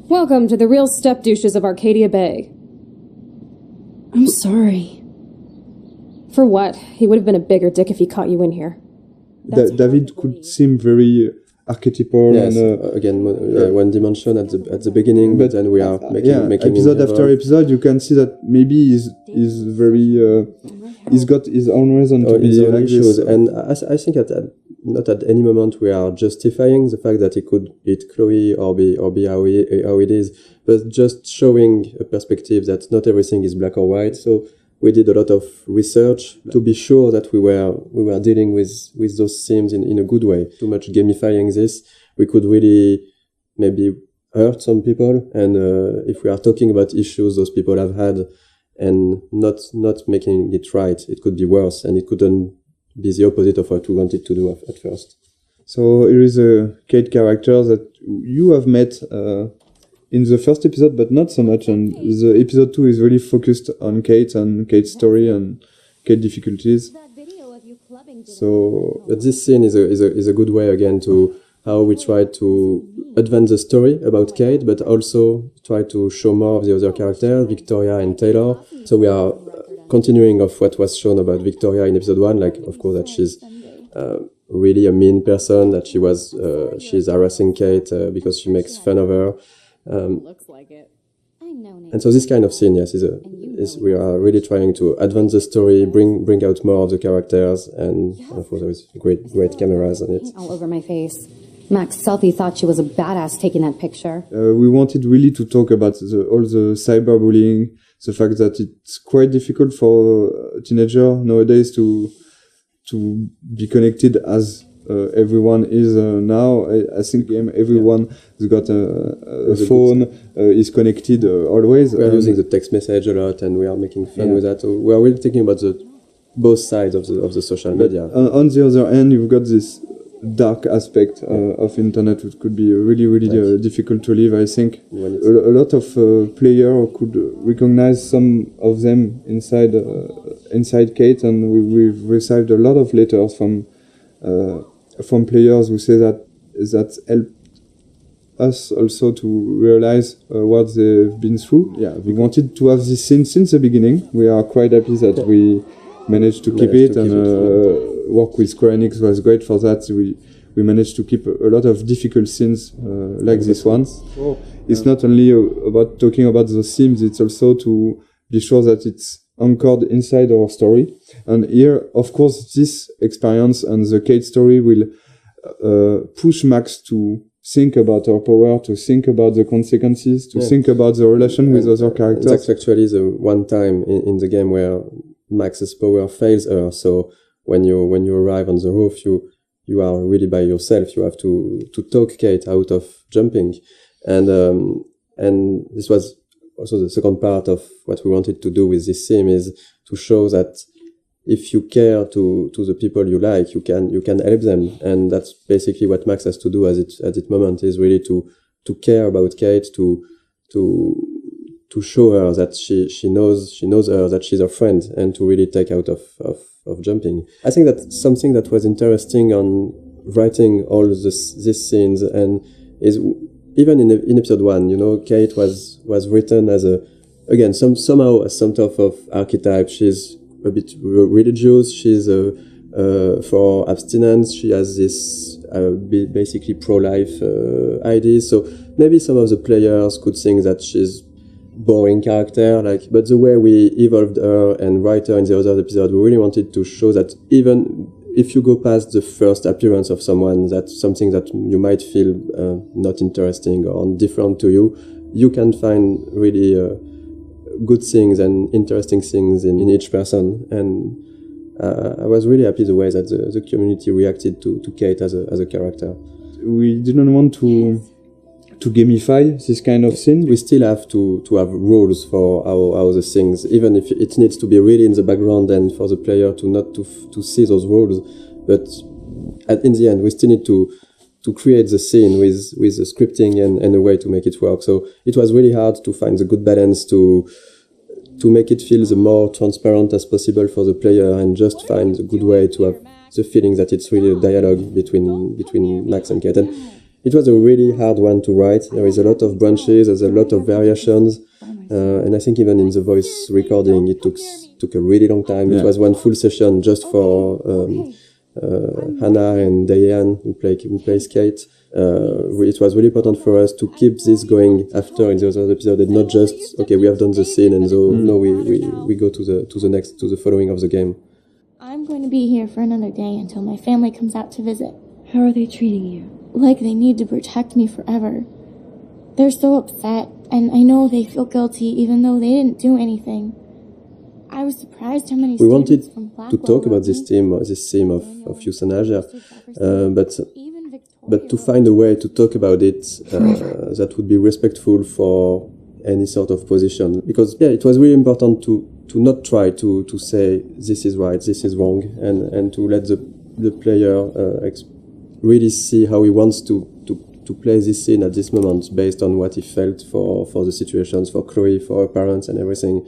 Speaker 7: Welcome to the real step-douches of Arcadia Bay.
Speaker 10: I'm sorry.
Speaker 7: For what? He would have been a bigger dick if he caught you in here.
Speaker 1: David could seem very archetypal.
Speaker 3: Yes,
Speaker 1: and
Speaker 3: again, one dimension at the beginning, but then we are making
Speaker 1: episode after episode. You can see that maybe he's very he's got his own reason to be like this.
Speaker 3: And I think not at any moment we are justifying the fact that he could hit Chloe or be how it is, but just showing a perspective that not everything is black or white. So we did a lot of research to be sure that we were dealing with those themes in a good way. Too much gamifying this, we could really maybe hurt some people. And if we are talking about issues those people have had and not making it right, it could be worse, and it couldn't be the opposite of what we wanted to do at first.
Speaker 1: So here is a Kate character that you have met in the first episode, but not so much. And the episode 2 is really focused on Kate and Kate's story and Kate's difficulties. So,
Speaker 3: but this scene is a good way again to how we try to advance the story about Kate, but also try to show more of the other characters, Victoria and Taylor. So we are continuing of what was shown about Victoria in episode 1, like of course that she's really a mean person, that she's harassing Kate because she makes fun of her.
Speaker 7: Looks like it.
Speaker 3: And so this kind of scene, yes, is we are really trying to advance the story, bring out more of the characters, and of course there is great cameras on it.
Speaker 14: All over my face. Max Selfie thought she was a badass taking that picture.
Speaker 1: We wanted really to talk about all the cyberbullying, the fact that it's quite difficult for a teenager nowadays to be connected as everyone is now. I think everyone has got a phone, is connected always.
Speaker 3: We are using the text message a lot, and we are making fun with that. So we are really thinking about both sides of the social media.
Speaker 1: On the other hand, you've got this dark aspect of internet, which could be really difficult to live. I think a lot of players could recognize some of them inside Kate, and we've received a lot of letters from players who say that helped us also to realize what they've been through. Yeah, we wanted to have this scene since the beginning. We are quite happy that we managed to keep it, and work with Square Enix was great for that. We managed to keep a lot of difficult scenes like this one. It's not only about talking about the themes, it's also to be sure that it's anchored inside our story. And here, of course, this experience and the Kate story will push Max to think about her power, to think about the consequences, to think about the relation with other characters.
Speaker 3: That's actually the one time in the game where Max's power fails her. So when you arrive on the roof, you are really by yourself. You have to talk Kate out of jumping, and And this was also the second part of what we wanted to do with this theme, is to show that if you care to the people you like, you can help them. And that's basically what Max has to do at this moment, is really to care about Kate, to show her that she knows her, that she's her friend, and to really take out of jumping. I think that's something that was interesting on writing all these scenes, and is even in episode 1, you know, Kate was written as somehow a sort of archetype. She's a bit religious. She's for abstinence. She has this basically pro-life ideas. So maybe some of the players could think that she's boring character, but the way we evolved her and write her in the other episode, we really wanted to show that even if you go past the first appearance of someone, that's something that you might feel not interesting or different to you, you can find really good things and interesting things in each person. And I was really happy the way that the community reacted to Kate as a character.
Speaker 1: We didn't want to gamify this kind of thing.
Speaker 3: We still have to have rules for how the things, even if it needs to be really in the background and for the player to not to see those rules. But in the end, we still need to create the scene with the scripting and a way to make it work. So it was really hard to find the good balance to make it feel the more transparent as possible for the player, and just find a good way to have the feeling that it's really a dialogue between Max and Kate. And it was a really hard one to write. There is a lot of branches, there's a lot of variations, and I think even in the voice recording it took a really long time. Yeah. It was one full session just for Hannah and Diane, who plays Kate. It was really important for us to keep this going after in the other episode, and not just we have done the scene and so no, we go to the following of the game.
Speaker 13: I'm going to be here for another day until my family comes out to visit.
Speaker 10: How are they treating you?
Speaker 13: Like they need to protect me forever. They're so upset, and I know they feel guilty even though they didn't do anything. I was surprised how many
Speaker 3: we wanted
Speaker 13: from
Speaker 3: to talk about this theme of euthanasia, but to find a way to talk about it that would be respectful for any sort of position. Because it was really important to not try to say this is right, this is wrong, and to let the player really see how he wants to play this scene at this moment based on what he felt for the situations, for Chloe, for her parents and everything.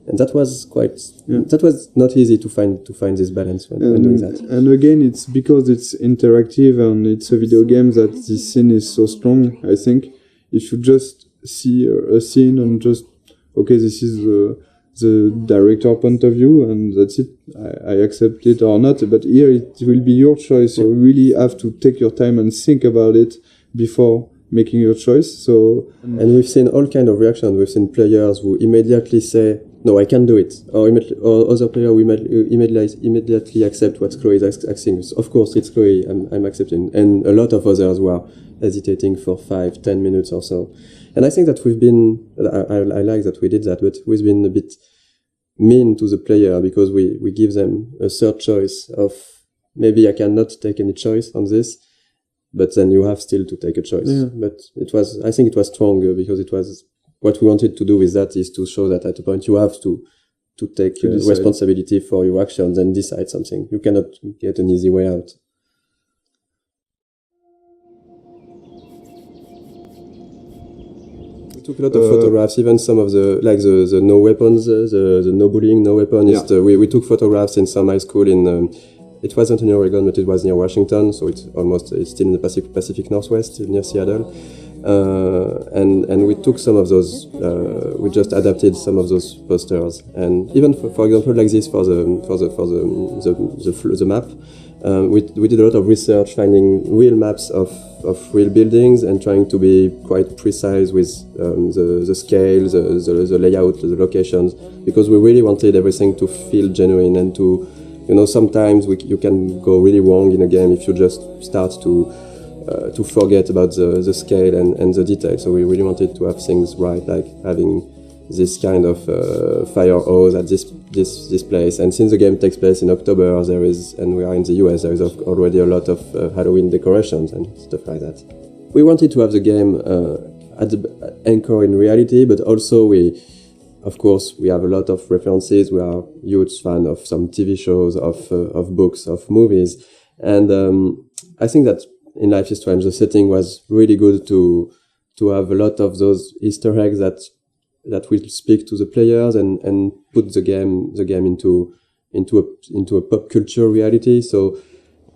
Speaker 3: And that was that was not easy to find this balance when doing that.
Speaker 1: And again, it's because it's interactive and it's a video game that this scene is so strong. I think if you just see a scene and just this is the director point of view and that's it, I accept it or not. But here it will be your choice. You really have to take your time and think about it before making your choice. So
Speaker 3: and we've seen all kind of reactions. We've seen players who immediately say, "No, I can't do it," or other players who immediately accept what Chloe is asking. Of course, it's Chloe. I'm accepting, and a lot of others were hesitating for 5-10 minutes or so. And I think that we've been. I like that we did that, but we've been a bit mean to the player because we give them a third choice of maybe I cannot take any choice on this. But then you have still to take a choice. Yeah. But I think it was strong because it was what we wanted to do with that is to show that at a point you have to take responsibility for your actions and decide something. You cannot get an easy way out. We took a lot of photographs, even some of the no weapons, the no bullying, no weapon. Yeah. We took photographs in some high school in. It wasn't in Oregon, but it was near Washington, so it's still in the Pacific Northwest, near Seattle. And we took some of those. We just adapted some of those posters, and even for example, like this for the map. We did a lot of research, finding real maps of real buildings and trying to be quite precise with the scale, the layout, the locations, because we really wanted everything to feel genuine and to. Sometimes you can go really wrong in a game if you just start to forget about the scale and the detail. So we really wanted to have things right, like having this kind of fire hose at this place. And since the game takes place in October, and we are in the US, there is already a lot of Halloween decorations and stuff like that. We wanted to have the game anchor in reality, but also of course, we have a lot of references. We are huge fan of some TV shows, of books, of movies. And I think that in Life is Strange, the setting was really good to have a lot of those Easter eggs that will speak to the players and put the game into a pop culture reality. So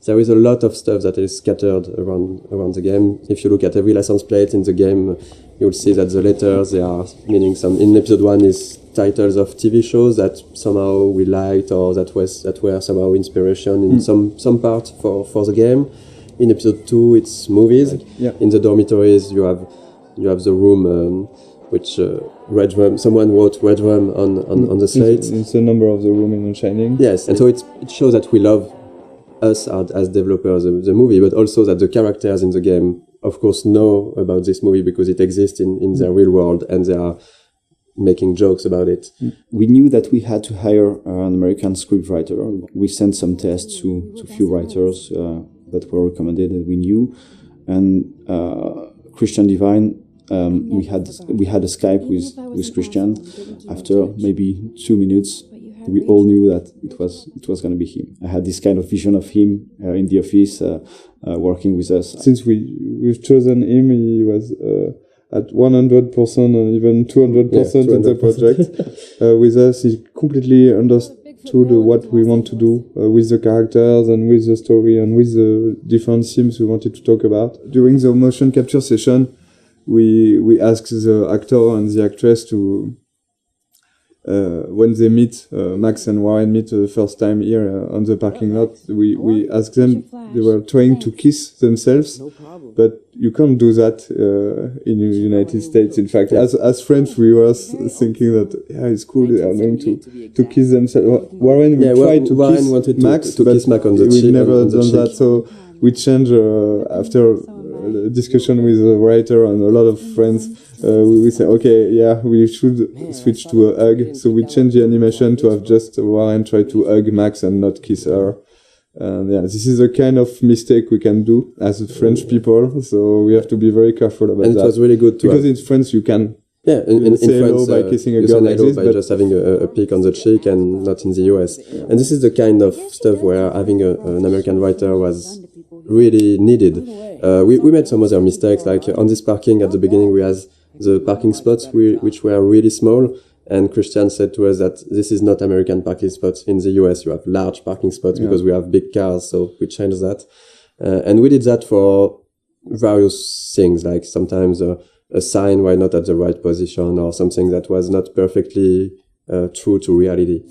Speaker 3: there is a lot of stuff that is scattered around the game. If you look at every license plate in the game, you'll see that the letters, they are meaning in episode 1 is titles of TV shows that somehow we liked or that were somehow inspiration in some part for the game. In episode 2, it's movies. In the dormitories, you have the room which Red Rum, someone wrote Red Rum on the slate.
Speaker 1: It's the number of the room in Shining.
Speaker 3: Yes, and so it shows that we love us as developers the movie, but also that the characters in the game, of course, know about this movie because it exists in their real world and they are making jokes about it.
Speaker 2: We knew that we had to hire an American scriptwriter. We sent some tests to few writers that were recommended and we knew. And Christian Divine, we had a Skype with Christian. After maybe 2 minutes, we all knew that it was going to be him. I had this kind of vision of him in the office working with us.
Speaker 1: Since we've chosen him, he was at 100% and even 200% in the project. With us, he completely understood what we want to do with the characters and with the story and with the different themes we wanted to talk about. During the motion capture session, we asked the actor and the actress to when they meet, Max and Warren meet the first time here on the parking lot, we asked them, they were trying to kiss themselves, but you can't do that in the United States. In fact, as French, we were thinking that, it's cool, they are going to kiss themselves. Warren tried to kiss Max, but
Speaker 3: kiss Max on the cheek,
Speaker 1: we never done that, so we changed after a discussion with the writer and a lot of friends. We say, okay, we should switch to a hug. So we changed the animation to have just Warren try to hug Max and not kiss her. And this is a kind of mistake we can do as French people. So we have to be very careful about that.
Speaker 3: And it was really good
Speaker 1: because in France you can
Speaker 3: in
Speaker 1: say
Speaker 3: France,
Speaker 1: hello by kissing a girl like this,
Speaker 3: by just having a peek on the cheek, and not in the US. And this is the kind of stuff where having an American writer was really needed. We made some other mistakes, like on this parking at the beginning we had the parking spots which were really small, and Christian said to us that this is not American parking spots. In the US you have large parking spots because we have big cars, so we changed that. And we did that for various things, like sometimes a sign were not at the right position or something that was not perfectly true to reality.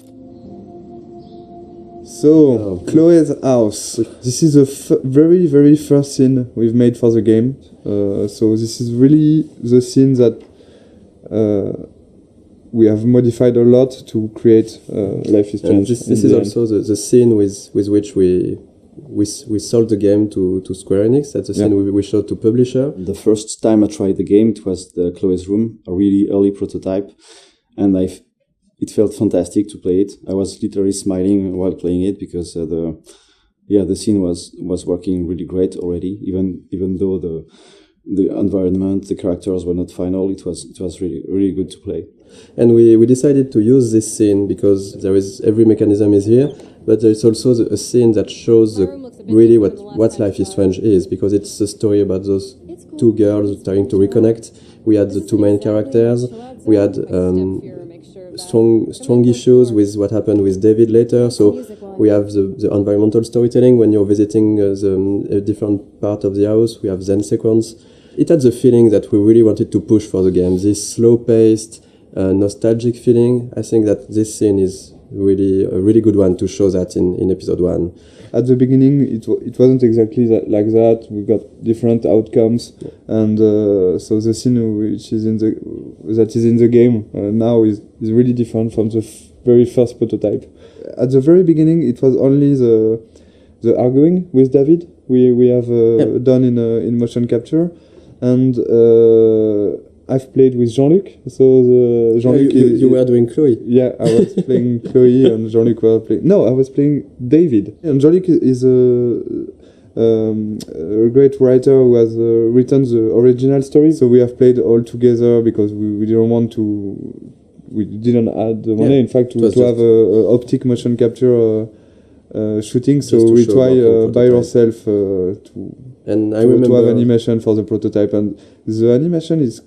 Speaker 1: So, Chloe's house. This is the very, very first scene we've made for the game. So this is really the scene that we have modified a lot to create Life is Strange.
Speaker 3: This is also the scene with which we sold the game to Square Enix. That's the scene we showed to publisher.
Speaker 2: The first time I tried the game, it was the Chloe's room, a really early prototype, and it felt fantastic to play it. I was literally smiling while playing it because the scene was working really great already. Even though the environment, the characters were not final, it was really really good to play.
Speaker 3: And we decided to use this scene because every mechanism is here, but there's also a scene that shows really what Life is Strange is, because it's a story about those two girls trying to reconnect. We had the two main characters. We had strong issues with what happened with David later. So we have the environmental storytelling when you're visiting a different part of the house. We have Zen sequence. It had the feeling that we really wanted to push for the game. This slow-paced, nostalgic feeling. I think that this scene is really a really good one to show that in episode 1.
Speaker 1: At the beginning, it wasn't exactly like that. We got different outcomes, and so the scene that is in the game now is really different from the very first prototype. At the very beginning, it was only the arguing with David we have done in motion capture, and I've played with Jean-Luc. So Jean-Luc,
Speaker 3: you were doing Chloe.
Speaker 1: Yeah, I was playing Chloe, and Jean-Luc was playing. No, I was playing David. And Jean-Luc is a great writer who has written the original story. So we have played all together because we didn't want to. We didn't add the money. In fact, to have a optic motion capture shooting. So we try by ourselves to have animation for the prototype, and the animation is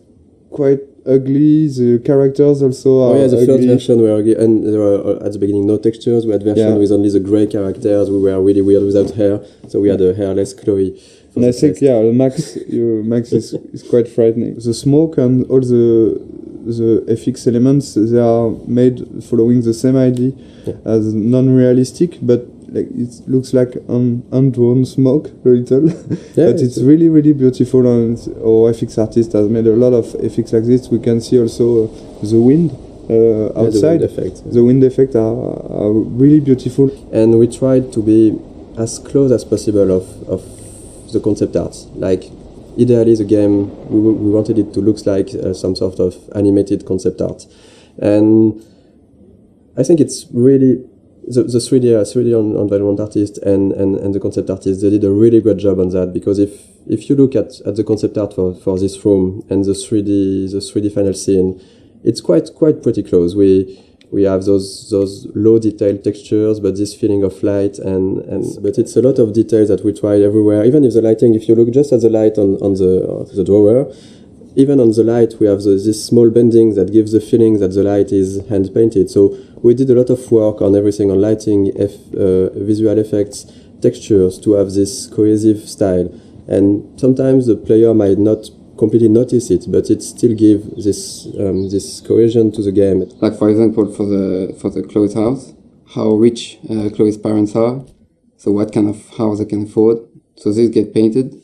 Speaker 1: quite ugly. The characters also are
Speaker 3: the
Speaker 1: ugly.
Speaker 3: first version were ugly, and there were at the beginning no textures. We had version with only the grey characters. We were really weird without hair, so we had a hairless Chloe.
Speaker 1: And I think Max is quite frightening. The smoke and all the FX elements, they are made following the same idea as non-realistic, but like it looks like undrawn smoke a little. But it's really, really beautiful, and our FX artist has made a lot of FX like this. We can see also the wind outside. The wind effect are really beautiful.
Speaker 3: And we tried to be as close as possible of the concept art. Like, ideally the game, we wanted it to look like some sort of animated concept art. And I think it's really the 3D environment artist and the concept artist, they did a really great job on that, because if you look at the concept art for this room and the 3D final scene, it's quite pretty close. We have those low detail textures, but this feeling of light but it's a lot of details that we tried everywhere. Even if the lighting, if you look just at the light on the drawer, even on the light we have this small bending that gives the feeling that the light is hand painted. So we did a lot of work on everything, on lighting, visual effects, textures, to have this cohesive style. And sometimes the player might not completely notice it, but it still gives this cohesion to the game.
Speaker 4: Like, for example, for the Chloe's house, how rich Chloe's parents are, so what kind of house they can afford. So this get painted.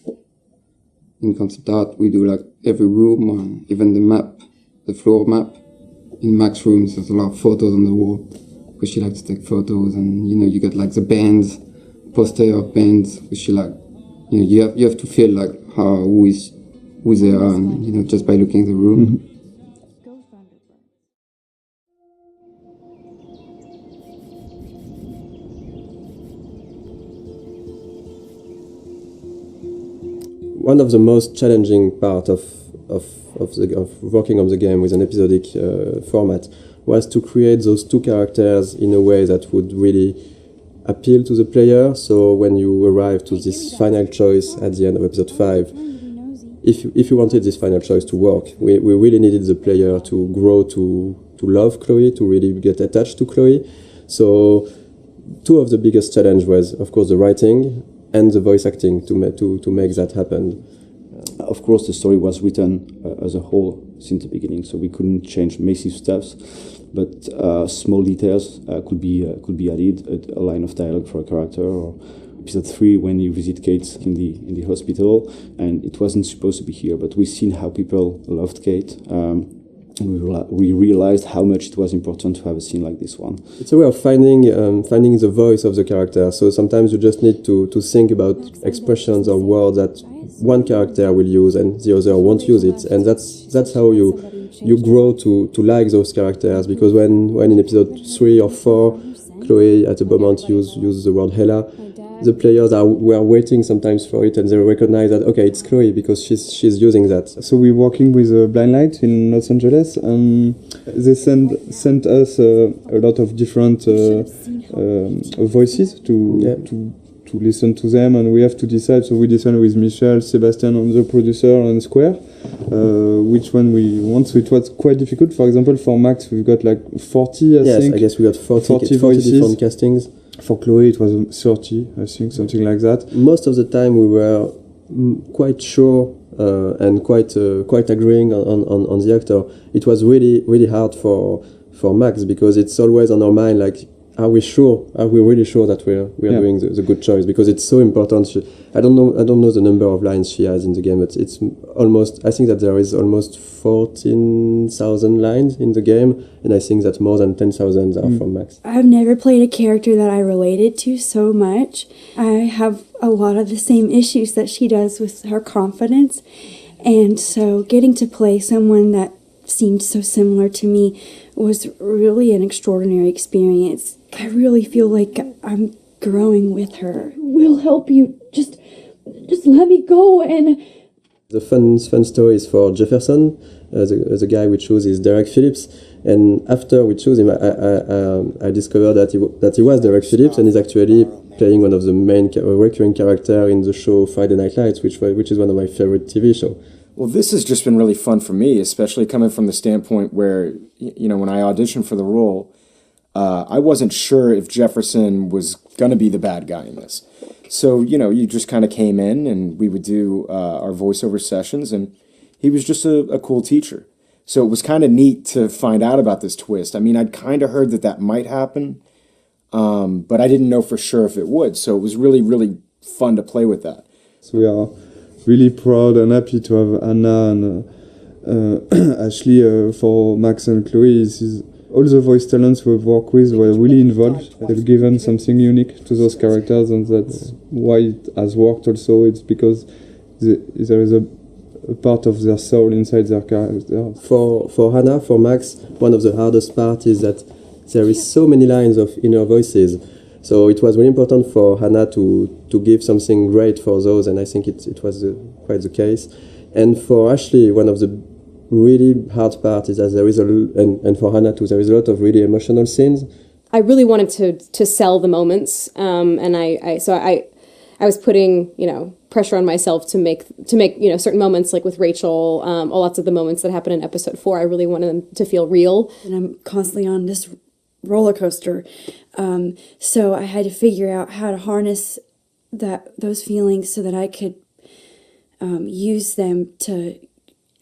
Speaker 4: In concept art, we do like every room, even the map, the floor map. In Mac's rooms, there's a lot of photos on the wall, because she likes to take photos, and you got like the bands, poster of bands, which she like. You have to feel like who they are, and, just by looking at the room.
Speaker 1: Mm-hmm.
Speaker 3: One of the most challenging part of working on the game with an episodic format was to create those two characters in a way that would really appeal to the player. So when you arrive to this final choice at the end of episode 5, if you wanted this final choice to work, we really needed the player to grow to love Chloe, to really get attached to Chloe. So two of the biggest challenge was, of course, the writing and the voice acting to make that happen.
Speaker 2: Of course, the story was written as a whole since the beginning, so we couldn't change massive stuff, but small details could be added, a line of dialogue for a character, or episode 3 when you visit Kate in the hospital, and it wasn't supposed to be here, but we've seen how people loved Kate, and we realized how much it was important to have a scene like this one.
Speaker 3: It's a way of finding the voice of the character. So sometimes you just need to think about expressions or words that one character will use and the other won't use it, and that's how you grow to like those characters. Because when in episode 3 or 4, Chloe at a moment use the word Hela, the players were waiting sometimes for it, and they recognize that, okay, it's Chloe because she's using that.
Speaker 1: So we're working with Blind Light in Los Angeles, and they sent us a lot of different voices to listen to them, and we have to decide. So we decided with Michel, Sebastian, and the producer, and Square, which one we want. So it was quite difficult. For example, for Max, we've got like 40, I think.
Speaker 3: I guess we got 40
Speaker 1: voices.
Speaker 3: Different castings.
Speaker 1: For Chloe, it was 30, I think, something like that.
Speaker 3: Most of the time, we were quite sure and quite agreeing on the actor. It was really, really hard for Max, because it's always on our mind, like, are we really sure that we're doing the good choice? Because it's so important. I don't know the number of lines she has in the game, but it's almost, I think that there is almost 14,000 lines in the game, and I think that more than 10,000 are from Max.
Speaker 10: I've never played a character that I related to so much. I have a lot of the same issues that she does with her confidence, and so getting to play someone that seemed so similar to me was really an extraordinary experience. I really feel like I'm growing with her.
Speaker 16: We'll help you. Just
Speaker 10: just let me go. And
Speaker 3: the fun story is for Jefferson. The guy we chose is Derek Phillips, and after we chose him, I discovered that he was Derek Phillips, and he's actually playing one of the main recurring character in the show Friday Night Lights, which is one of my favorite TV shows.
Speaker 16: Well, this has just been really fun for me, especially coming from the standpoint where, when I auditioned for the role, I wasn't sure if Jefferson was going to be the bad guy in this. So, you just kind of came in and we would do our voiceover sessions, and he was just a cool teacher. So it was kind of neat to find out about this twist. I mean, I'd kind of heard that might happen, but I didn't know for sure if it would. So it was really, really fun to play with that.
Speaker 1: So we are really proud and happy to have Anna and Ashley for Max and Chloe. All the voice talents we've worked with were really involved. They've given something unique to those characters, and that's why it has worked also. It's because there is a part of their soul inside their character.
Speaker 3: For Hannah, for Max, one of the hardest parts is that there is so many lines of inner voices. So it was really important for Hannah to give something great for those, and I think it was quite the case. And for Ashley, one of the really hard part is that there is and for Hannah too, there is a lot of really emotional scenes.
Speaker 7: I really wanted to sell the moments, and I was putting pressure on myself to make certain moments, like with Rachel, lots of the moments that happen in episode 4. I really wanted them to feel real.
Speaker 10: And I'm constantly on this roller coaster, so I had to figure out how to harness those feelings so that I could use them to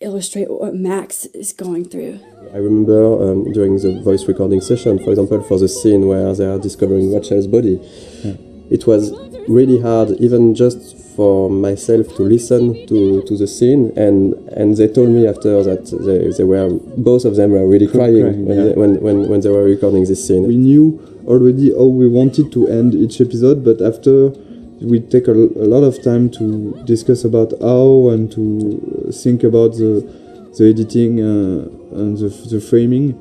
Speaker 10: illustrate what Max is going through.
Speaker 3: I remember during the voice recording session, for example, for the scene where they are discovering Rachel's body, it was really hard, even just for myself, to listen to the scene, and they told me after that they were, both of them were really crying when they were recording this scene.
Speaker 1: We knew already how we wanted to end each episode, but after we take a lot of time to discuss about how and to think about the editing and the framing,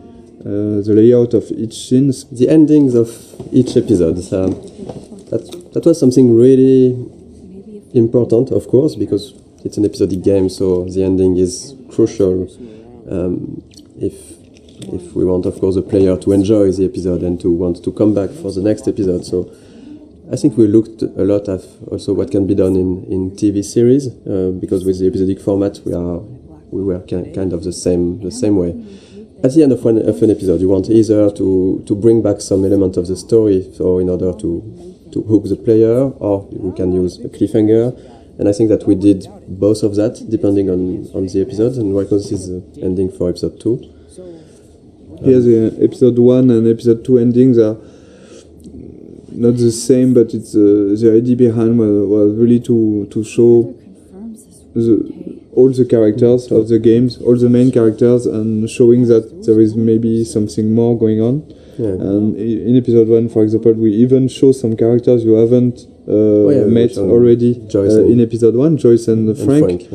Speaker 1: the layout of each scene.
Speaker 3: The endings of each episode. That was something really important, of course, because it's an episodic game, so the ending is crucial if we want, of course, the player to enjoy the episode and to want to come back for the next episode. So I think we looked a lot at also what can be done in TV series, because with the episodic format we were kind of the same way. At the end of an episode, you want either to bring back some element of the story, so in order to hook the player, or we can use a cliffhanger. And I think that we did both of that, depending on the episodes, and right now this is the ending for episode 2.
Speaker 1: Here the episode 1 and episode 2 endings are not the same, but it's the idea behind was really to show all the characters of the games, all the main characters, and showing that there is maybe something more going on.
Speaker 3: Yeah.
Speaker 1: And in episode 1, for example, we even show some characters you haven't met already in episode 1, Joyce and Frank.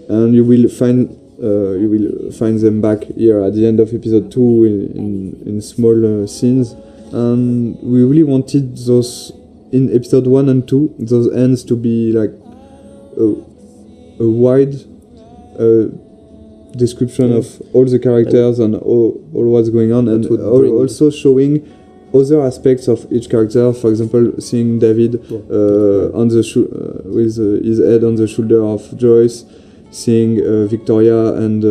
Speaker 1: And you will find them back here at the end of episode 2 in small scenes. And we really wanted those in episode 1 and 2, those ends to be like a wide description of all the characters and all what's going on, and also showing other aspects of each character. For example, seeing David on the with his head on the shoulder of Joyce, seeing Victoria and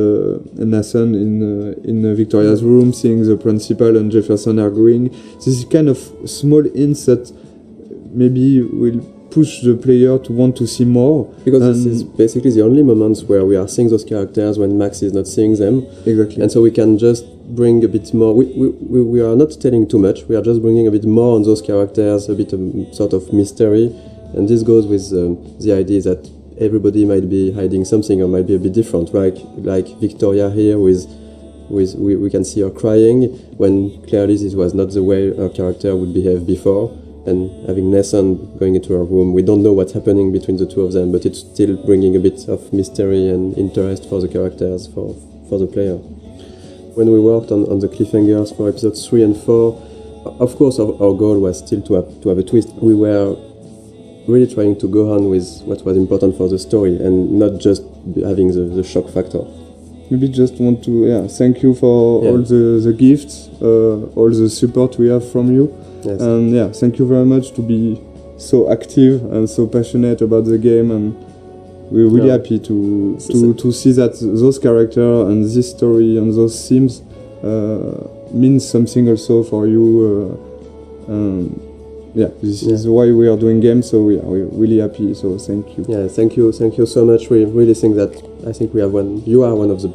Speaker 1: Nathan in Victoria's room, seeing the principal and Jefferson arguing. This is kind of small hints that maybe will push the player to want to see more.
Speaker 3: Because this is basically the only moments where we are seeing those characters when Max is not seeing them.
Speaker 1: Exactly.
Speaker 3: And so we can just bring a bit more. We are not telling too much. We are just bringing a bit more on those characters, a bit of sort of mystery. And this goes with the idea that everybody might be hiding something or might be a bit different, right? Like Victoria here we can see her crying when clearly this was not the way her character would behave before. And having Nathan going into her room, we don't know what's happening between the two of them, but it's still bringing a bit of mystery and interest for the characters, for the player. When we worked on the cliffhangers for episodes 3 and 4, of course our goal was still to have a twist. We were really trying to go on with what was important for the story and not just having the shock factor.
Speaker 1: Maybe just want to thank you for all the gifts, all the support we have from you.
Speaker 3: Yes.
Speaker 1: And thank you very much to be so active and so passionate about the game, and we're really happy to see that those characters and this story and those themes means something also for you. This is why we are doing games, so we're really happy, so thank you.
Speaker 3: Yeah, thank you so much. We really think that you are one of the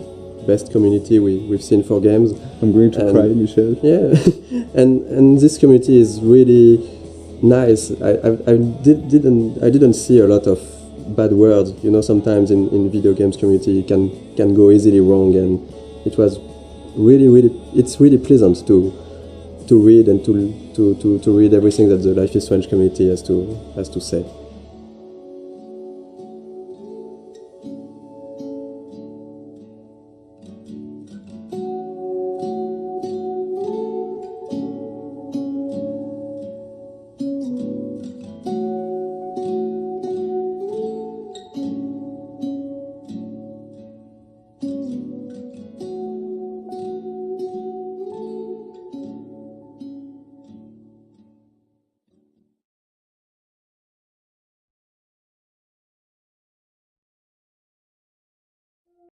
Speaker 3: best community we've seen for games.
Speaker 1: I'm going to cry, Michel.
Speaker 3: Yeah, and this community is really nice. I didn't see a lot of bad words. You know, sometimes in video games community it can go easily wrong, and it was it's really pleasant to read and to read everything that the Life is Strange community has to say.